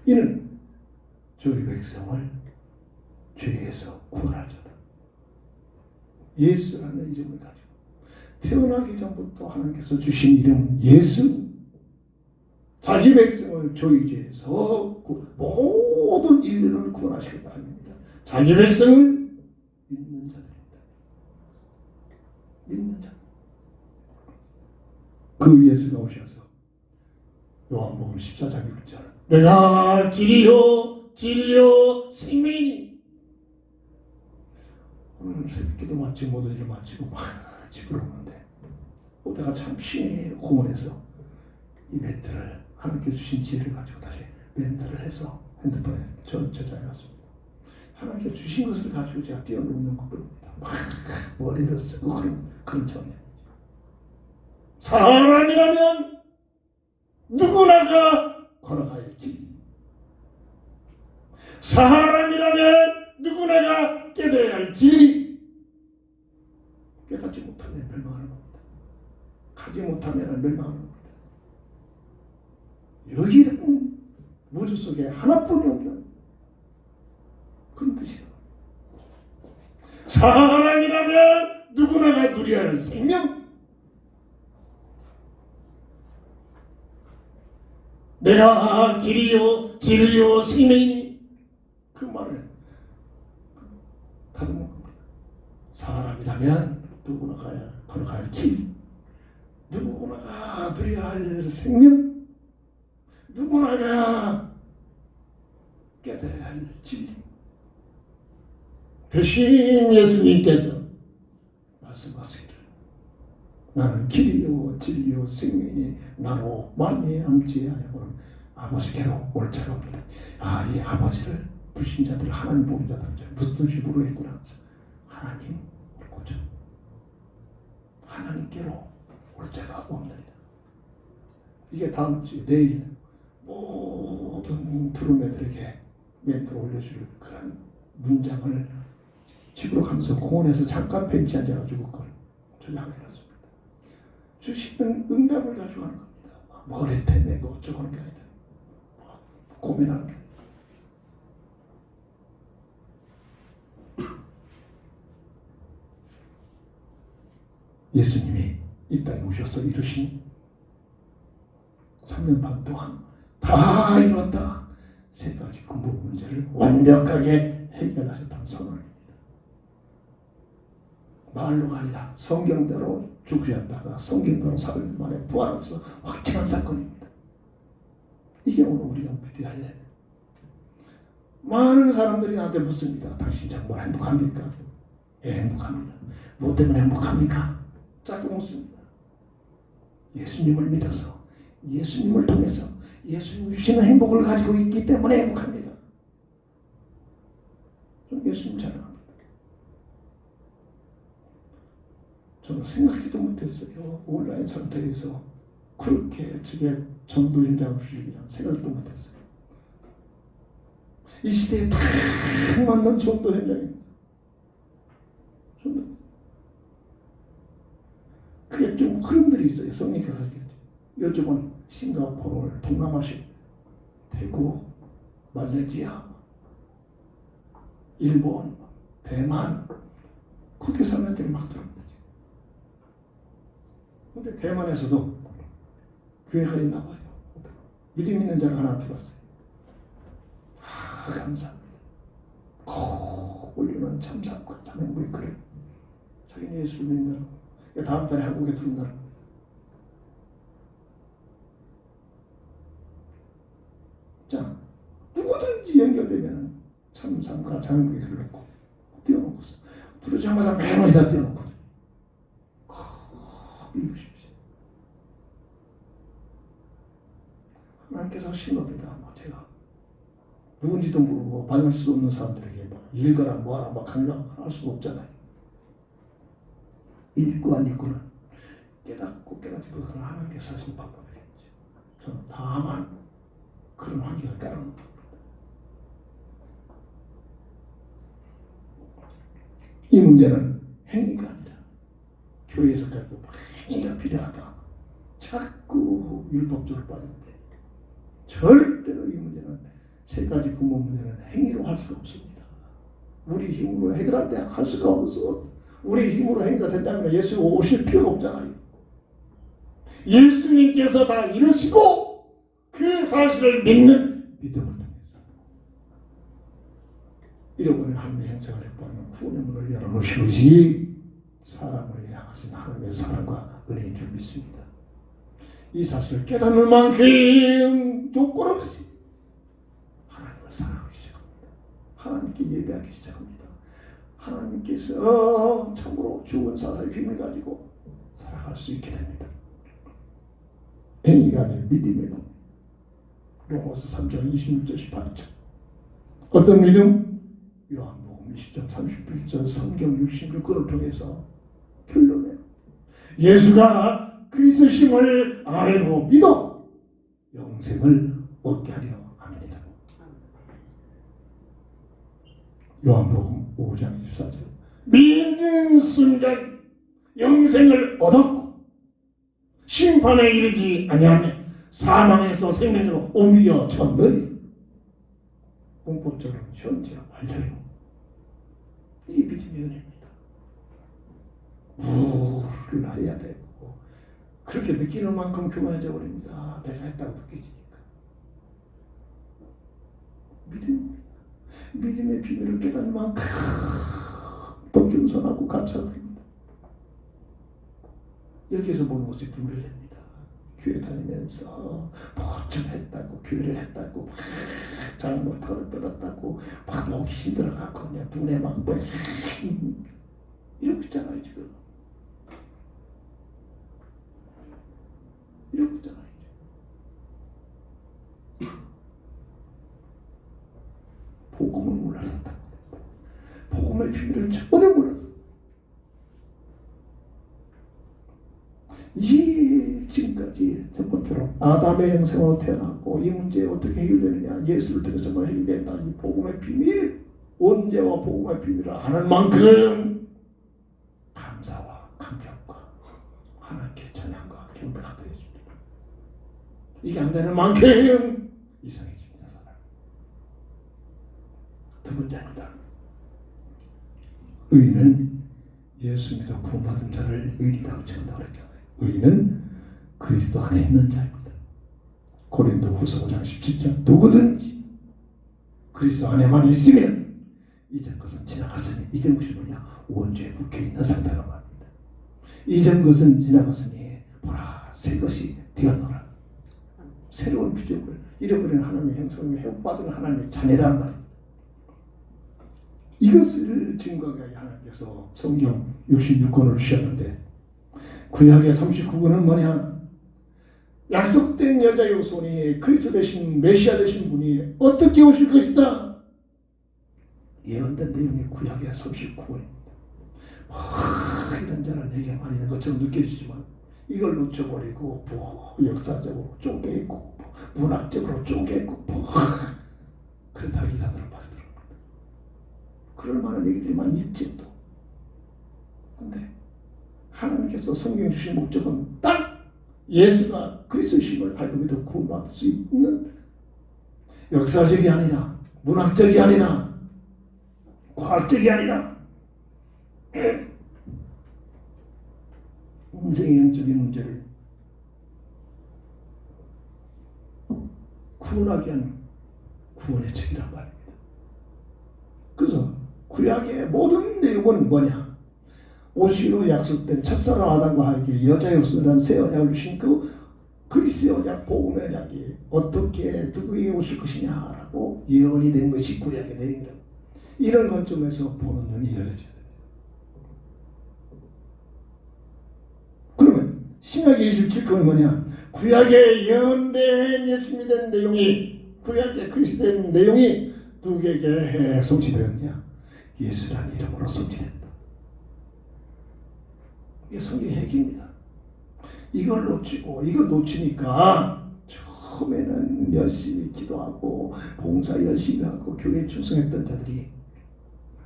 이는 저희 백성을 죄에서 구원할 자다. 예수라는 이름을 가지고 태어나기 전부터 하나님께서 주신 이름 예수, 자기 백성을 저희 죄에서 모든 인류를 구원하시겠다 합니다. 자기 백성을 믿는 자들입니다. 믿는 자. 그 예수가 오셔서 요한복음 14장 6절 내가 길이요 진리요 생명이니. 오늘 새벽기도 마치고 모든 일을 마치고 막 집으로 오는데 오다가 잠시 공원에서 이 멘트를 하나님께 주신 지혜를 가지고 다시 멘트를 해서 핸드폰에 저장해놨습니다. 하나님께 주신 것을 가지고 제가 뛰어넘는 것뿐입니다. 막 머리를 쓰고 그런 차원이 아니죠. 사람이라면 누구나가 걸어갈 길, 사람이라면 누구나가 깨달아야 할 진리, 깨닫지 못하면 멸망하는 겁니다. 가지 못하면 멸망하는 겁니다. 여기는 우주 속에 하나뿐이 없는 그런 뜻이다. 사람이라면 누구나가 누려야 할 생명, 내가 길이요 진리요 생명이니, 그 말을 다듬는 겁니다. 사람이라면 누구나가 걸어갈 길, 누구나가 누려야 할 생명, 누구나가 깨달아야 할 진리. 대신 예수님께서 말씀하시기를 나는 길이요 진리요 생명이니 나로 말미암지 아니하고는 아버지께로 올 자가 없느니라. 이 아버지를 불신자들, 하나님 모르는 자들 무슨 뜻이 모르겠구나. 하나님 옳고죠. 하나님께로 올 자가 없느니라. 이게 다음 주 내일 모든 드루메들에게 멘트를 올려줄 그런 문장을 집으로 가면서 공원에서 잠깐 벤치 앉아가지고 그걸 저장해놨습니다. 주시는 응답을 가지고 하는 겁니다. 머리 때내고 어쩌고 하는 게 아니라 고민하는 게 아니라. 예수님이 이 땅에 오셔서 이루신 3년 반 동안 다 이뤘다. 세 가지 근본 문제를 완벽하게 해결하셨다는 선언입니다. 말로가 아니라 성경대로 죽으셨다가 성경대로 사흘 만에 부활하면서 확증한 사건입니다. 이게 오늘 우리가 믿어야 할. 많은 사람들이 나한테 묻습니다. 당신 정말 행복합니까? 예, 행복합니다. 뭐 때문에 행복합니까? 자꾸 묻습니다. 예수님을 믿어서, 예수님을 통해서 예수님 주시는 행복을 가지고 있기 때문에 행복합니다. 저는 예수님 자랑합니다. 저는 생각지도 못했어요. 온라인 상태에서 그렇게 저게 전도 현장을 주시리란 생각도 못했어요. 이 시대에 딱 맞는 전도 현장입니다. 전도. 그게 좀 흐름들이 있어요. 성령께서 하시겠죠. 요즘은 싱가포르, 동남아시, 대구, 말레이시아, 일본, 대만, 그렇게 사람들이 막 들어옵니다. 근데 대만에서도 교회가 있나 봐요. 믿음 있는 자가 하나 들었어요. 감사합니다. 올리는 참사과 참행부의 글을 자기는 예수를 믿는다고. 다음 달에 한국에 들어온다는 겁니다. 자, 누구든지 연결되면 참삼과 참행부의 글을 넣고 띄워놓고서 들어오자마자 맨 어디다 띄워놓거든요. 읽으십시오. 하나님께서 하신 겁니다. 제가 누군지도 모르고 받을 수 없는 사람들에게 읽어라 뭐하라 강요할 수 없잖아요. 읽고 안 읽고는 깨닫고 깨닫지 못하는 하나님께서 하신 방법이겠죠. 저는 다만 그런 환경을 깔아놓는 겁니다. 이 문제는 행위가 아니라 교회에서까지도 행위가 필요하다. 자꾸 율법적으로 빠진대. 절대로 이 문제는 세 가지 근본 문제는 행위로 할 수가 없습니다. 우리 힘으로 해결할 때 할 수가 없어. 우리 힘으로 행위가 된다면 예수 오실 필요가 없잖아요. 예수님께서 다 이루시고 그 사실을 믿는 믿음을 통해서 잃어버린 하나님의 형상을 획받는 구원의 문을 열어놓으신 것이 사람을 향하신 하나님의 사랑과 은혜인 줄 믿습니다. 이 사실을 깨닫는 만큼 조건 없이 하나님을 사랑하기 시작합니다. 하나님께 예배하기 시작합니다. 하나님께서 참으로 죽은 사사의 힘을 가지고 살아갈 수 있게 됩니다. 행위가 아닌 믿음의 법. 로마서 3장 26절 18절. 어떤 믿음? 요한복음 20장 31절 성경 66권을 통해서 결론에 예수가 그리스도심을 알고 믿어 영생을 얻게 하려 합니다. 요한복음 5장 24절. 믿는 순간 영생을 얻었고 심판에 이르지 아니하면 사망에서 생명으로 옮겨 졌는 문법적으로 현재 완료요. 이게 믿음의 은혜입니다. 무를 해야 되고 그렇게 느끼는 만큼 교만해져 버립니다. 내가 했다고 느껴지니까. 믿음의 비밀을 깨닫는 만큼 더 겸손하고 감사가 됩니다. 이렇게 해서 모든 것이 분별됩니다. 교회 다니면서 뭐좀 했다고 교회를 했다고 막 잘못하고 떨었다고 막 먹기 힘들어갖고 그냥 눈에 막 이러고 있잖아요 지금. 이러고 있잖아요. 복음을 몰라서 복음의 비밀을 전혀 몰라서 이 지금까지 첫 번째로 아담의 형상으로 태어났고 이 문제 어떻게 해결되느냐 예수를 통해서만 해결된다. 이 복음의 비밀 원죄와 복음의 비밀을 아는 만큼 감사와 감격과 하나님께 찬양과 경배가 되어집니다. 이게 안 되는 만큼 이상해집니다. 사람. 두 번째입니다. 의인은 예수 믿어 구원받은 자를 의인이라고稱한다고 그랬잖아요. 의인은 그리스도 안에 있는 자입니다. 고린도후서 5장 17절. 누구든지 그리스도 안에만 있으면 이전 것은 지나갔으니 이전 것이 뭐냐? 원죄에 묶여 있는 상태가 말입니다. 이전 것은 지나갔으니 보라 새 것이 되었노라. 새로운 피조물, 잃어버린 하나님의 형상을 회복받은 하나님의 자녀란 말입니다. 이것을 증거하기 위해 하나님께서 성경 66권을 주셨는데 구약의 39권은 뭐냐? 약속된 여자의 후손이 그리스도 되신 메시아 되신 분이 어떻게 오실 것이다. 예언된 내용이 구약의 39권입니다. 이런저런 얘기가 많이 있는 것처럼 느껴지지만 이걸 놓쳐버리고 역사적으로 쪼개고 문학적으로 쪼개고 그러다가 이단으로 빠져들어갑니다. 그럴 만한 얘기들이 많이 있지 또. 근데 하나님께서 성경 주신 목적은 딱 예수가 그리스도심을 알고 믿어 구원받을 수 있는 역사적이 아니라 문학적이 아니라 과학적이 아니라 인생의 영적인 문제를 구원하기 위한 구원의 책이란 말입니다. 그래서 구약의 모든 내용은 뭐냐? 오시기로 약속된 첫사랑 아담과 하에게 여자의 후손이라는 새 언약을 주신 그 그리스의 언약, 복음의 언약이 어떻게 누구에게 오실 것이냐라고 예언이 된 것이 구약의 내용이라고. 이런 관점에서 보는 눈이 열려져야 됩니다. 그러면 신약의 27권은 뭐냐? 구약에 예언된 예수 믿은 내용이 구약에 그리스도된 내용이 누구에게 성취되었냐? 예수라는 이름으로 성취된다. 이게 성경의 핵입니다. 이걸 놓치니까 처음에는 열심히 기도하고 봉사 열심히 하고 교회에 충성했던 자들이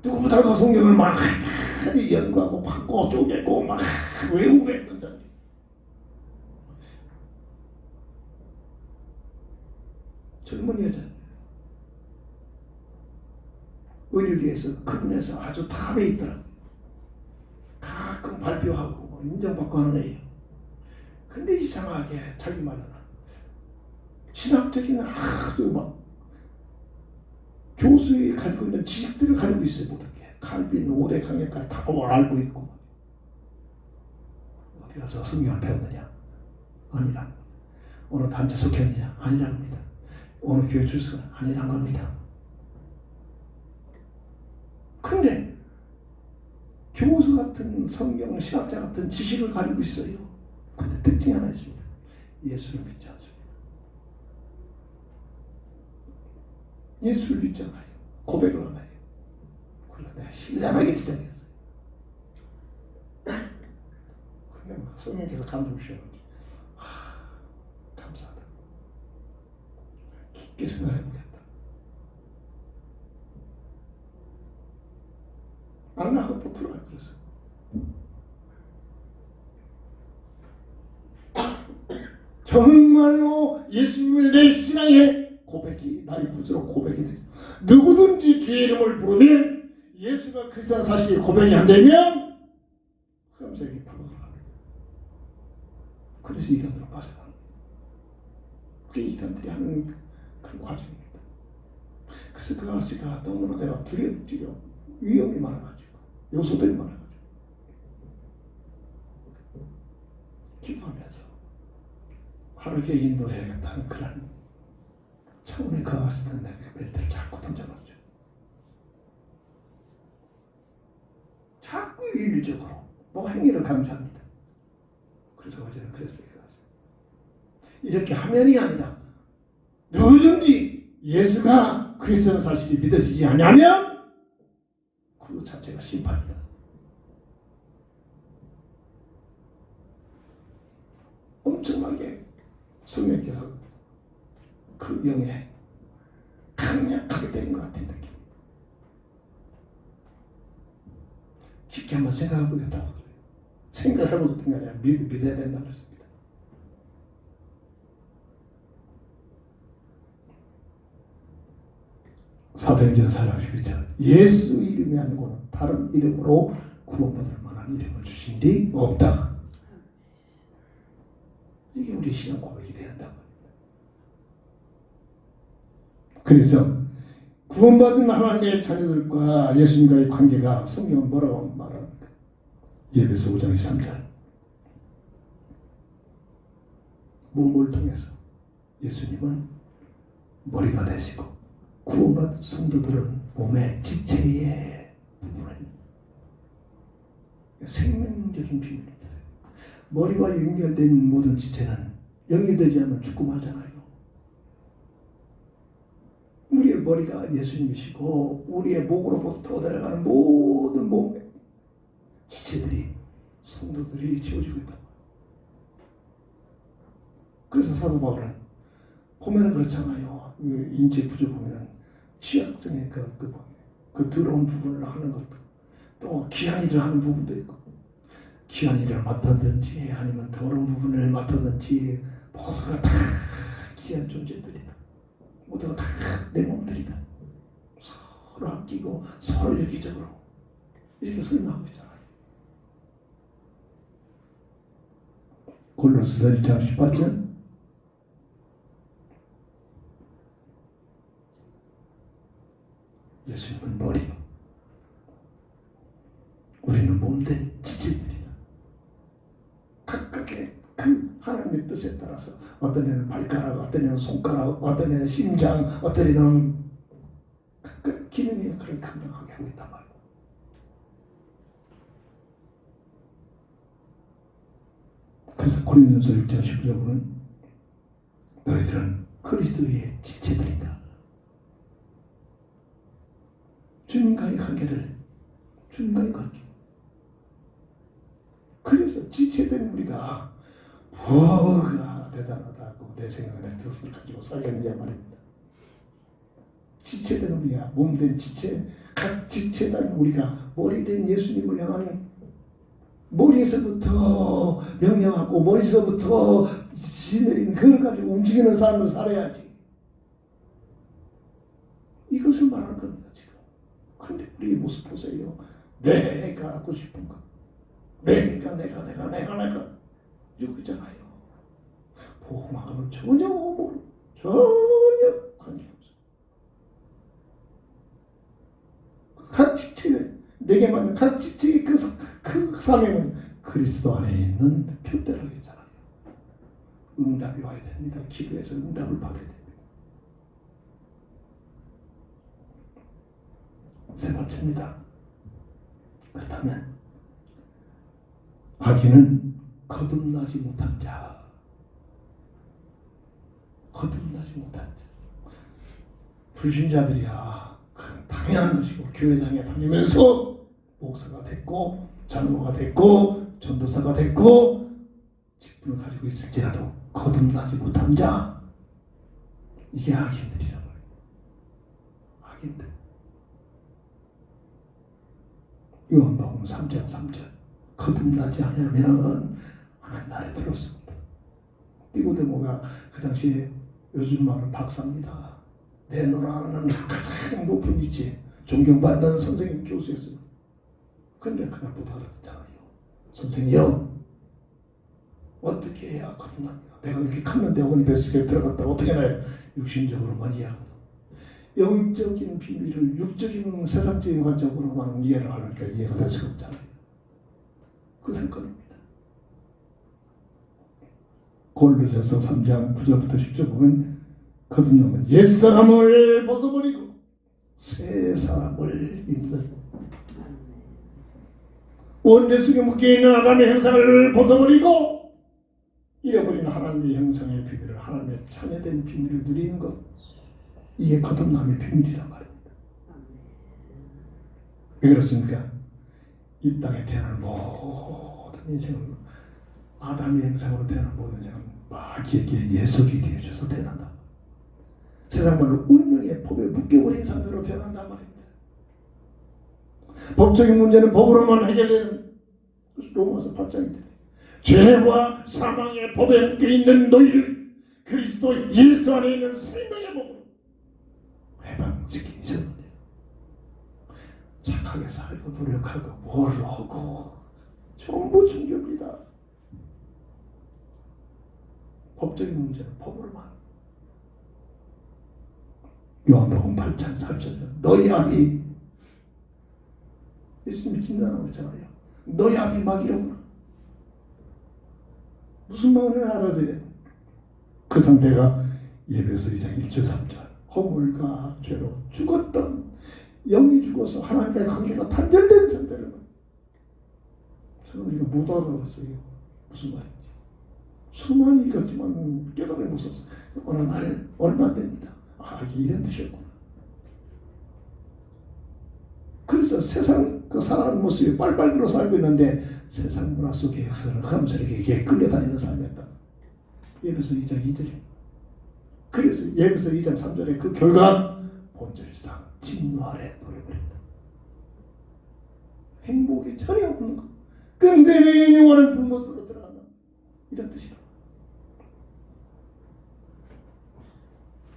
누구보다도 성경을 많이 연구하고 받고 쪼개고 막 외우고 했던 자들이 젊은 여자. 의료계에서 그분에서 아주 탑에 있더라고요. 가끔 발표하고 뭐 인정받고 하는 애예요. 근데 이상하게 자기 말로는 신학적인 아주 막 교수의 가지고 있는 지식들을 가지고 있어요. 모든 게 칼빈 5대 강약까지 다 알고 있고. 어디 가서 성경을 배웠느냐? 아니라는 겁니다. 어느 단체 속했느냐? 아니라는 겁니다. 어느 교회 출석 아니라는 겁니다. 근데 교수 같은 성경 신학자 같은 지식을 가지고 있어요. 근데 특징이 하나 있습니다. 예수를 믿지 않습니다. 예수를 믿잖아요. 고백을 안 해요. 그러나 내가 신뢰하기 시작했어요. 근데 막 성령께서 감동을 주셨는데 감사하다. 깊게 생각해보겠다. 안 나가고 또 들어와요. 그래서 정말로 예수님을 내 신앙의 고백이 나의 구주로 고백이 되죠. 누구든지 주의 이름을 부르면 예수가 그리스도라는 사실이 고백이 안 되면 흑암세력이 바로 들어갑니다. 그래서 이단으로 빠져가는 거예요. 그게 이단들이 하는 그런 과정입니다. 그래서 그 아저씨가 너무나 내가 두렵지요. 위험이 많아가지고 요소들이 많아가지고 기도하면서 하루게 인도해야겠다는 그런 차원에 그 아저씨는 내가 멘트를 자꾸 던져놨죠. 자꾸 윤리적으로 뭐 행위를 강조합니다. 그래서 어제는 그랬어요. 그 아저씨. 이렇게 하면이 아니라 누구든지 예수가 그리스도라는 사실이 믿어지지 않으면 그 자체가 심판이다. 엄청나게 성령께서 그 영에 강력하게 때린 것 같은 느낌. 깊게 한번 생각해보겠다고 그래요. 생각해보겠다는 게 아니라 믿어야 된다고 했습니다. 사도행전 4장 11절 예수 이름이 아니고는 다른 이름으로 구원받을 만한 이름을 주신 리 없다. 이게 우리 신앙 고백이 돼야 한다고. 그래서 구원받은 하나님의 자녀들과 예수님과의 관계가 성경은 뭐라고 말합니까? 예배서 5장 23절 몸을 통해서 예수님은 머리가 되시고 구원받은 성도들은 몸의 지체의 부분을 생명적인 비밀입니다. 머리와 연결된 모든 지체는 연결되지 않으면 죽고 말잖아요. 우리의 머리가 예수님이시고 우리의 목으로부터 내려가는 모든 몸의 지체들이 성도들이 채워지고 있다고. 그래서 사도 바울은 보면은 그렇잖아요. 인체 부조 보면은 취약성의 그 더러운 부분을 하는 것도 또 귀한 일을 하는 부분도 있고 귀한 일을 맡다든지 아니면 더러운 부분을 맡다든지 모두가 다 귀한 존재들이다. 모두가 다 내 몸들이다. 서로 아끼고 서로 유기적으로 이렇게 설명하고 있잖아요. 골로새서 1장 18절 예수님은 머리요. 우리는 몸된 지체들이다. 각각의 그 하나님의 뜻에 따라서 어떤 애는 발가락, 어떤 애는 손가락, 어떤 애는 심장, 어떤 애는 각각 기능의 역할을 감당하게 하고 있단 말이에요. 그래서 고린도전서 6장 19절 보면 너희들은 그리스도의 지체들이다. 주님과의 관계를 주님과의 관계. 그래서 지체된 우리가 뭐가 대단하다고 내 생각에 내 뜻을 가지고 살겠느냐 말입니다. 지체된 우리가 몸된 지체, 각 지체단 우리가 머리된 예수님을 향하는 머리에서부터 명령하고 머리에서부터 지내리는 그걸 가지고 움직이는 삶을 살아야지. 이것을 말하는 겁니다 지금. 그런데 우리 모습 보세요. 내가 하고 싶은 거, 내가 이러고 있잖아요. 복음하고는 전혀 관계없어. 각 지체, 내게 맞는 각 지체의 그 사명은 그리스도 안에 있는 표대라고 했잖아요. 응답이 와야 됩니다. 기도해서 응답을 받아야 됩니다. 세 번째입니다. 그렇다면 악인은 거듭나지 못한 자. 거듭나지 못한 자. 불신자들이야. 그건 당연한 것이고 교회당에 다니면서 목사가 됐고 장로가 됐고 전도사가 됐고 직분을 가지고 있을지라도 거듭나지 못한 자, 이게 악인들이란 말이에요. 악인들. 요한복음 3장 3절 거듭나지 않으면 하나님 나라에 들었습니다. 니고데모가 그 당시에 요즘 말은 박사입니다. 내노라는 가장 높은 위치에 존경받는 선생님 교수였습니다. 그런데 그가 못 알아듣잖아요. 선생이요, 어떻게 해야 거듭납니까? 내가 이렇게 컸는데 어머니 뱃속에 들어갔다 어떻게 나요? 육신적으로만 이해하고 영적인 비밀을 육적인 세상적인 관점으로만 이해를 하려니까 이해가 될 수가 없잖아요. 그 사건입니다. 골로새서 3장 9절부터 10절 보면 거듭나면 옛사람을 벗어버리고 새 사람을 입는, 원죄 속에 묶여있는 아담의 형상을 벗어버리고 잃어버린 하나님의 형상의 비밀을, 하나님의 참여된 비밀을 누리는 것, 이게 거듭남의 비밀이란 말입니다. 왜 그렇습니까? 이 땅에 태어난 모든 인생은, 아담의 형상으로 태어난 모든 인생은 마귀에게 예속이 되어져서 태어난다. 세상 말로 운명의 법에 묶여버린 상태로 태어난단 말입니다. 법적인 문제는 법으로만 해결되는, 로마서 8장인데 죄와 사망의 법에 묶여있는 너희를 그리스도 예수 안에 있는 생명의 법으로 해방시키셨느냐. 착하게 살고 노력하고 뭘 하고 전부 종교입니다. 법적인 문제는 법으로만. 요한복음 8장 3절 너희 아비, 예수님이 진단하고 있잖아요. 너희 아비 마귀로구나. 무슨 말을 알아들어요? 그 상태가 예배서 2장 1절 3절 허물과 죄로 죽었던, 영이 죽어서 하나님과의 관계가 단절된 상태를, 저는 이거 못 알아봤어요. 무슨 말인지. 수많이 읽었지만 깨달음이 없었어. 어느 날 얼마 안 됩니다. 아, 이게 이런 뜻이었구나. 그래서 세상 그 살아가는 모습이 빨빨그로 살고 있는데 세상 문화 속의 역사는 흠스럽게 끌려다니는 삶이었다. 예배서 2장 2절입니다. 그래서 예배서 2장 3절에 그 결과 본질상 진노 아래 놓여버린다. 행복이 전혀 없는 것. 근데 내 영혼은 불못으로 들어간다. 이런 뜻이다.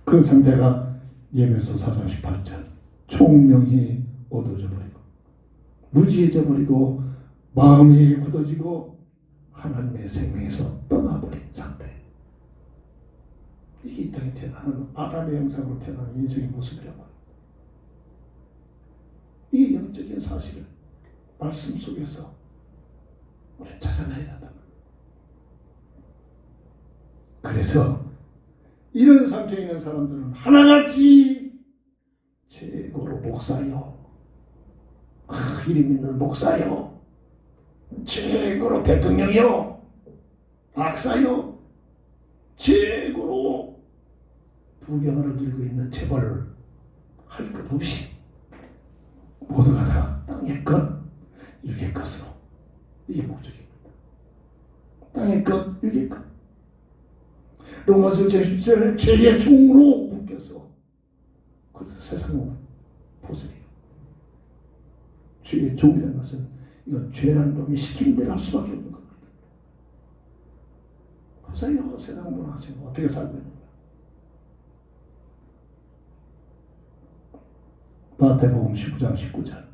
그 상태가 예배서 4장 18절 총명이 어두워져 버리고 무지해져 버리고 마음이 굳어지고 하나님의 생명에서 떠나버린 상태. 이게 이 땅에 태어나는 아담의 형상으로 태어나는 인생의 모습이란 말입니다. 이 영적인 사실을 말씀 속에서 우리는 찾아내야 된다. 그래서 이런 상태에 있는 사람들은 하나같이 최고로 목사요, 이름 있는 목사요, 최고로 대통령이요, 박사요, 최고로 부경을 누리고 있는 재벌을 할 것 없이 모두가 다 땅의 것, 육의 것으로, 이게 목적입니다. 땅의 것, 육의 것. 로마서 10절 죄의 종으로 묶여서, 그래서 세상을 보세요. 죄의 종이라는 것은 이건 죄라는 놈이 시킨 대로 할 수밖에 없는 겁니다. 보세요. 세상 문화 지금 어떻게 살고 있는 거야. 마태복음 19장 19절.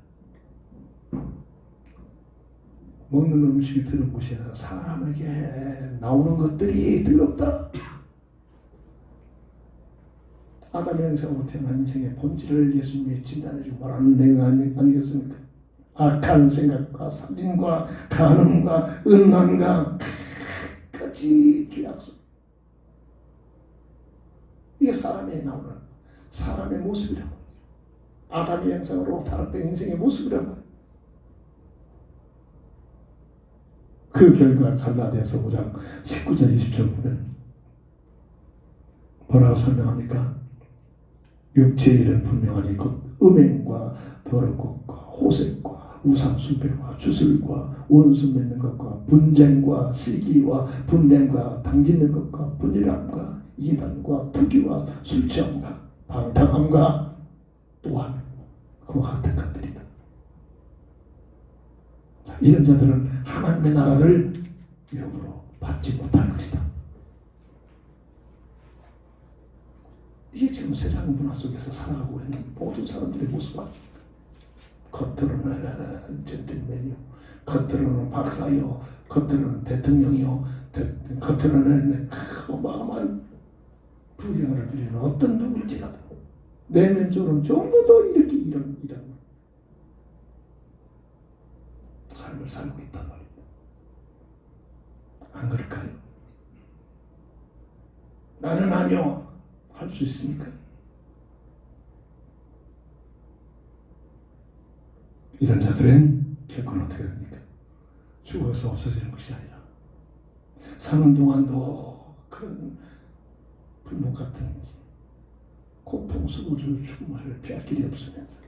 먹는 음식이 더러운 것이 아니라 사람에게 나오는 것들이 더럽다. 아담의 형상으로 태어난 인생의 본질을 예수님이 진단해주고 말하는 내용 아니겠습니까? 악한 생각과 살인과 간음과 음란과 끝까지 죄악성. 이게 사람에 나오는 사람의 모습이라고. 아담의 형상으로 타락된 인생의 모습이라고. 그 결과 갈라디아서 5장 19절 20절 보면 뭐라고 설명합니까? 육체의 일은 분명하니 곧 음행과 더러운 것과 호색과 우상숭배와 주술과 원수 맺는 것과 분쟁과 시기와 분냄과 당짓는 것과 분열함과 이단과 투기와 술취함과 방탕함과 또한 그와 같은 것들이다. 자, 이런 자들은 하나님의 나라를 유업으로 받지 못할 것이다. 이게 지금 세상 문화 속에서 살아가고 있는 모든 사람들의 모습은 겉으로는 젠틀맨이요, 겉으로는 박사요, 겉으로는 대통령이요, 겉으로는 어마어마한 불경을 드리는 어떤 누굴지라도 내면적으로는 전부 다 이렇게 이런 삶을 살고 있단 말입니다. 안 그럴까요? 나는 아니요 할 수 있습니까? 이런 자들은 결국은 어떻게 됩니까? 죽어서 없어지는 것이 아니라 사는 동안도 그런 불목 같은 고통 속을 죽음을 피할 길이 없으면서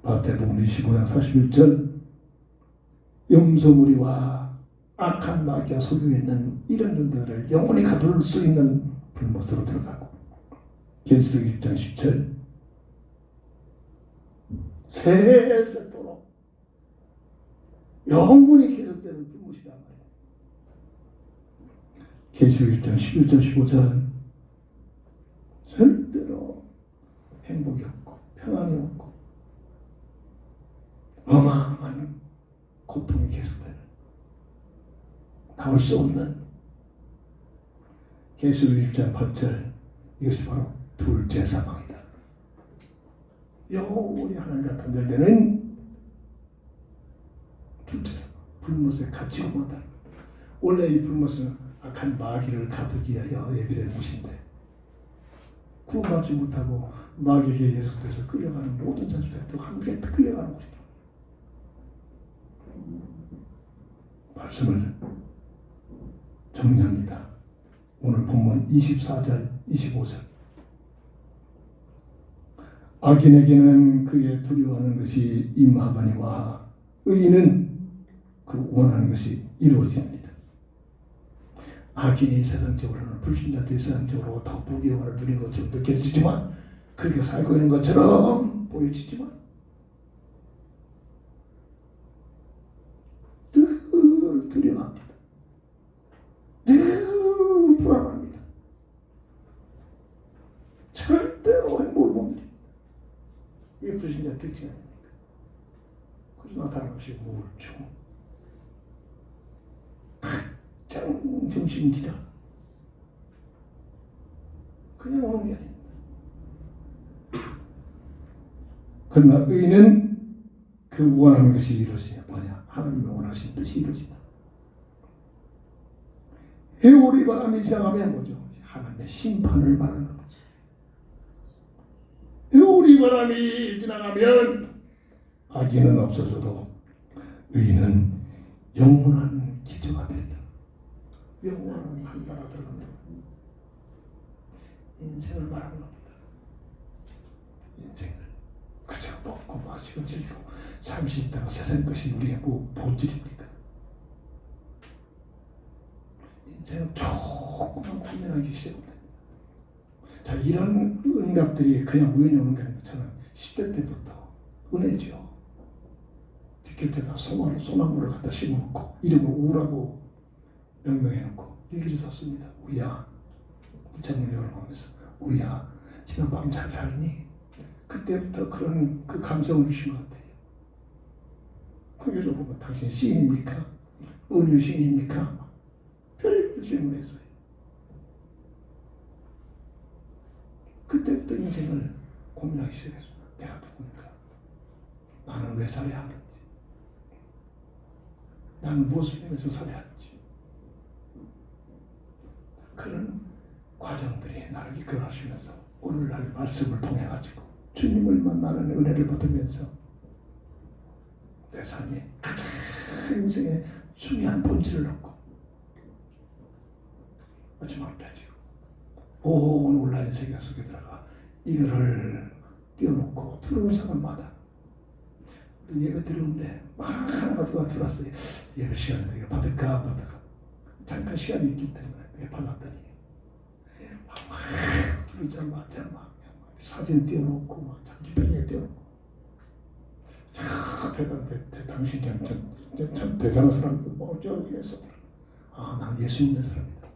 마태복음 25장 41절 염소무리와 악한 마귀가 속여 있는 이런 존재들을 영원히 가둘 수 있는 불못으로 들어가고 계시록 6장 10절 세세토록 영원히 계속되는 불못이란 말이에요. 계시록 6장 11절 15절 절대로 행복이 없고 평안이 없고 어마어마한 고통이 계속되는 나올 수 없는 계시록 6장 8절 이것이 바로 둘째 사망이다. 영원히 하나님과 단절되는 둘째 사망. 불못에 갇히고 만다. 원래 이 불못은 악한 마귀를 가두기 위하여 예비된 곳인데 구원받지 못하고 마귀에게 계속돼서 끌려가는 모든 자들과 또 함께 끌려가는 곳이다. 말씀을 정리합니다. 오늘 본문 24절 25절 악인에게는 그의 두려워하는 것이 임하거니와 의인은 그 원하는 것이 이루어집니다. 악인이 세상적으로는 불신자들이 세상적으로 더 부귀영화를 누리는 것처럼 느껴지지만 그렇게 살고 있는 것처럼 보여지지만 늘 두려워합니다. 늘 불안합니다. 절대로 행복을 못 누립니다. 이게 불신자 특징 아닙니까? 그러나 다름없이 우울증, 각종 정신질환 그냥 오는 게 아닙니다. 그러나 의인은 그 원하는 것이 이루어지냐 뭐냐 하나님의 원하신 뜻이 이루어진다. 해오리 바람이 지나가면 뭐죠? 하나님의 심판을 말하는 겁니다. 해오리 바람이 지나가면 악인은 없어져도 의인은 영원한 기초가 된다. 영원한 한나라 들어갑니다. 인생을 말하는 겁니다. 인생을 그저 먹고 마시고 즐기고 잠시 있다가 세상 것이 우리의 본질입니까? 인생은 조금만 고민하기 시작합니다. 자, 이런 응답들이 그냥 우연히 오는 게 아니고 저는 10대 때부터 은혜죠. 뒷곁에다 소나무를 갖다 심어놓고 이름을 우라고 명명해놓고 일기를 썼습니다. 우야, 문창문을 열어보면서 우야, 지난밤 잘 자니? 그때부터 그런 그 감성을 주신 것 같아요. 그래서 보면 당신 시인입니까? 은유 시인입니까? 별의별 질문했어요. 그때부터 인생을 고민하기 시작했습니다. 내가 누구인가? 나는 왜 살아야 하는지? 나는 무엇을 위해서 살아야 하는지? 그런 과정들이 나를 이끌어가시면서 오늘날 말씀을 통해 가지고 주님을 만나는 은혜를 받으면서 내 삶에 가장 인생의 중요한 본질을 얻고 마지막까지 온 온라인 세계 속에 들어가 이거를 띄워놓고 들어오는 사람마다 예배 드리는데 막 하나가 누가 들어왔어요. 예배 시간에 내가 받을까 안 받을까 잠깐 시간이 있기 때문에 내가 받았더니 막 들어오자마자 막 사진 띄워놓고 막 장기표에 띄워놓고 참 당신 참 대단한 사람들 뭐 어쩌고 이래서 난 예수 믿는 사람이다.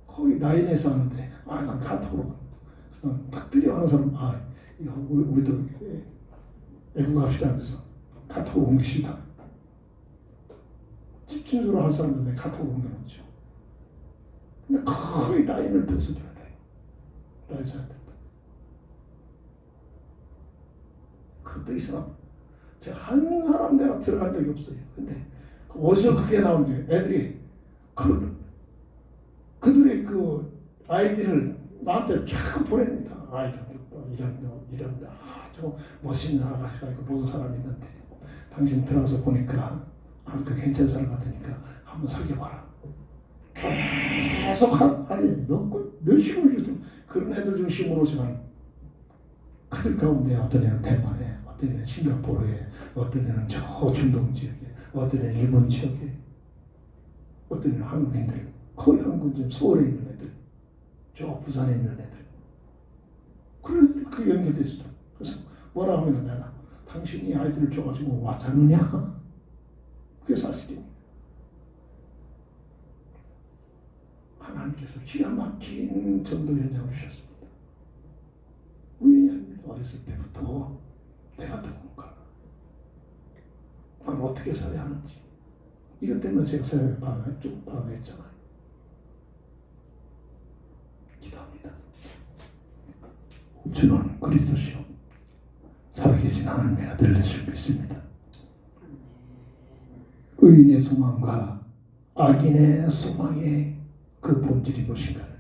거의 라인에서 하는데 난 카톡으로 그래서 난 딱 필요한 사람 이거 우리도 애국합시다 하면서 카톡으로 옮기시다. 집중적으로 할 사람들 내 카톡으로 옮겨놓죠. 근데 거의 라인을 펴서 줘야 돼요. 라인 사람들. 그것도 이상. 제가 한 사람 내가 들어간 적이 없어요. 근데 어디서 그게 나오는지 애들이 그들의 그 아이디를 나한테 자꾸 보냅니다. 이런 저 멋있는 사람 가지고 모든 사람이 있는데 당신 들어가서 보니까 그 괜찮은 사람 같으니까 한번 사귀어봐라. 계속 몇 시간을 그런 애들 중심으로지만 그들 가운데 어떤 애는 대만에, 어떤 애는 싱가포르에, 어떤 애는 저 중동 지역에, 어떤 애는 일본 지역에, 어떤 애는 한국인들, 거의 한국 좀 서울에 있는 애들, 저 부산에 있는 애들. 그래서 그 연결돼 있어. 그래서 뭐라 하면 내가 당신이 아이들을 줘가지고 왔잖느냐? 그게 사실입니다. 하나님께서 기가 막힌 전도 연장을 주셨습니다. 우연이 아닙니다. 어렸을 때부터 내가 누군가, 난 어떻게 살아야 하는지 이것 때문에 제가 생각을 좀 방황했잖아요. 기도합니다. 주는 그리스도시요 살아계신 하나님의 아들 되실 믿습니다. 의인의 소망과 악인의 소망의 그 본질이 무엇인가를,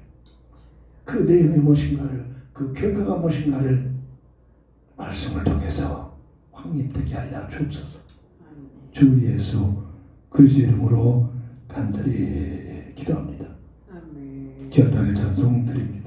그 내용이 무엇인가를, 그 결과가 무엇인가를 말씀을 통해서 확립되게 하여 주옵소서. 주 예수 그리스도 이름으로 간절히 기도합니다. 결단의 찬송 드립니다.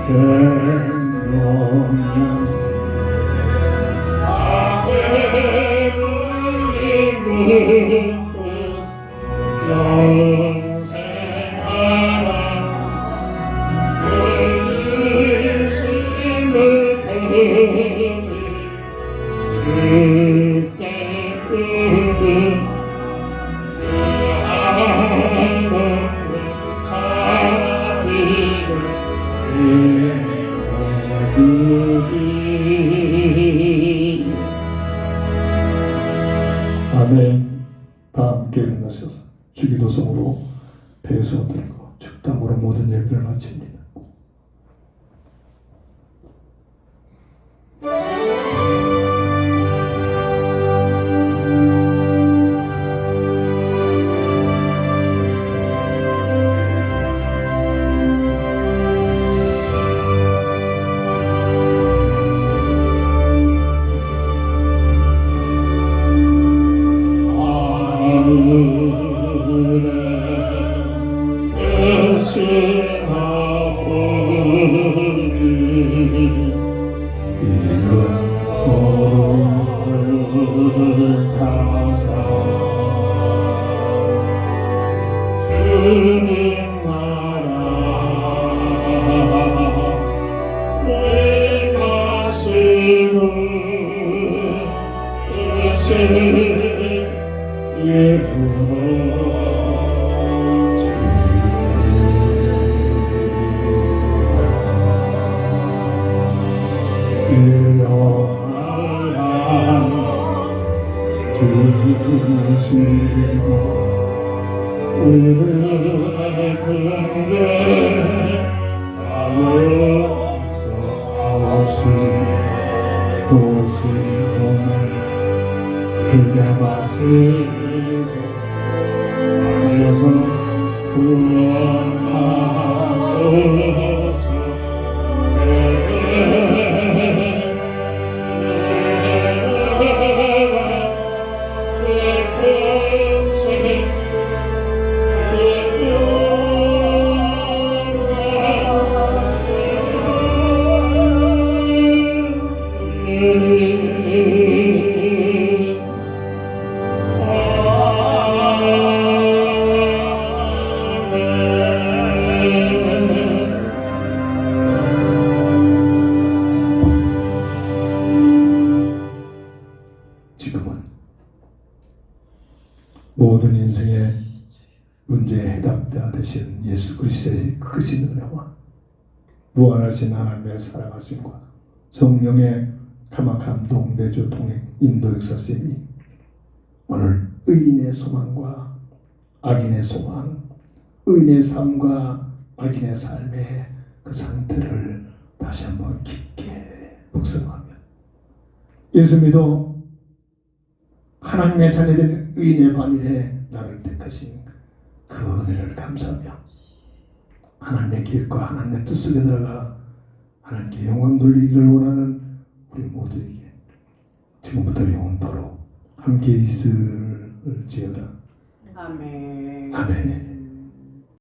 생명양 아멘. 다 함께 일어나셔서 주기도성으로 배서 드리고 축담으로 모든 예배를 마칩니다. 우리를 근데 아무없이 도시로만 그게 마시고 하늘에서 구원하소서. 지금은 모든 인생의 문제의 해답자 되신 예수 그리스도의 크신 은혜와 무한하신 하나님의 사랑하심과 성령의 감화감동 내주 통행 인도 역사심이 오늘 의인의 소망과 악인의 소망, 의인의 삶과 악인의 삶의 그 상태를 다시 한번 깊게 묵상하며 예수 믿어 하나님의 자녀된 의인의 반일에 나를 택하신 그 은혜를 감사하며 하나님의 계획과 하나님의 뜻 속에 들어가 하나님께 영광 돌리기를 원하는 우리 모두에게 지금부터 영원토록 함께 있을지어다. 아멘. 아멘.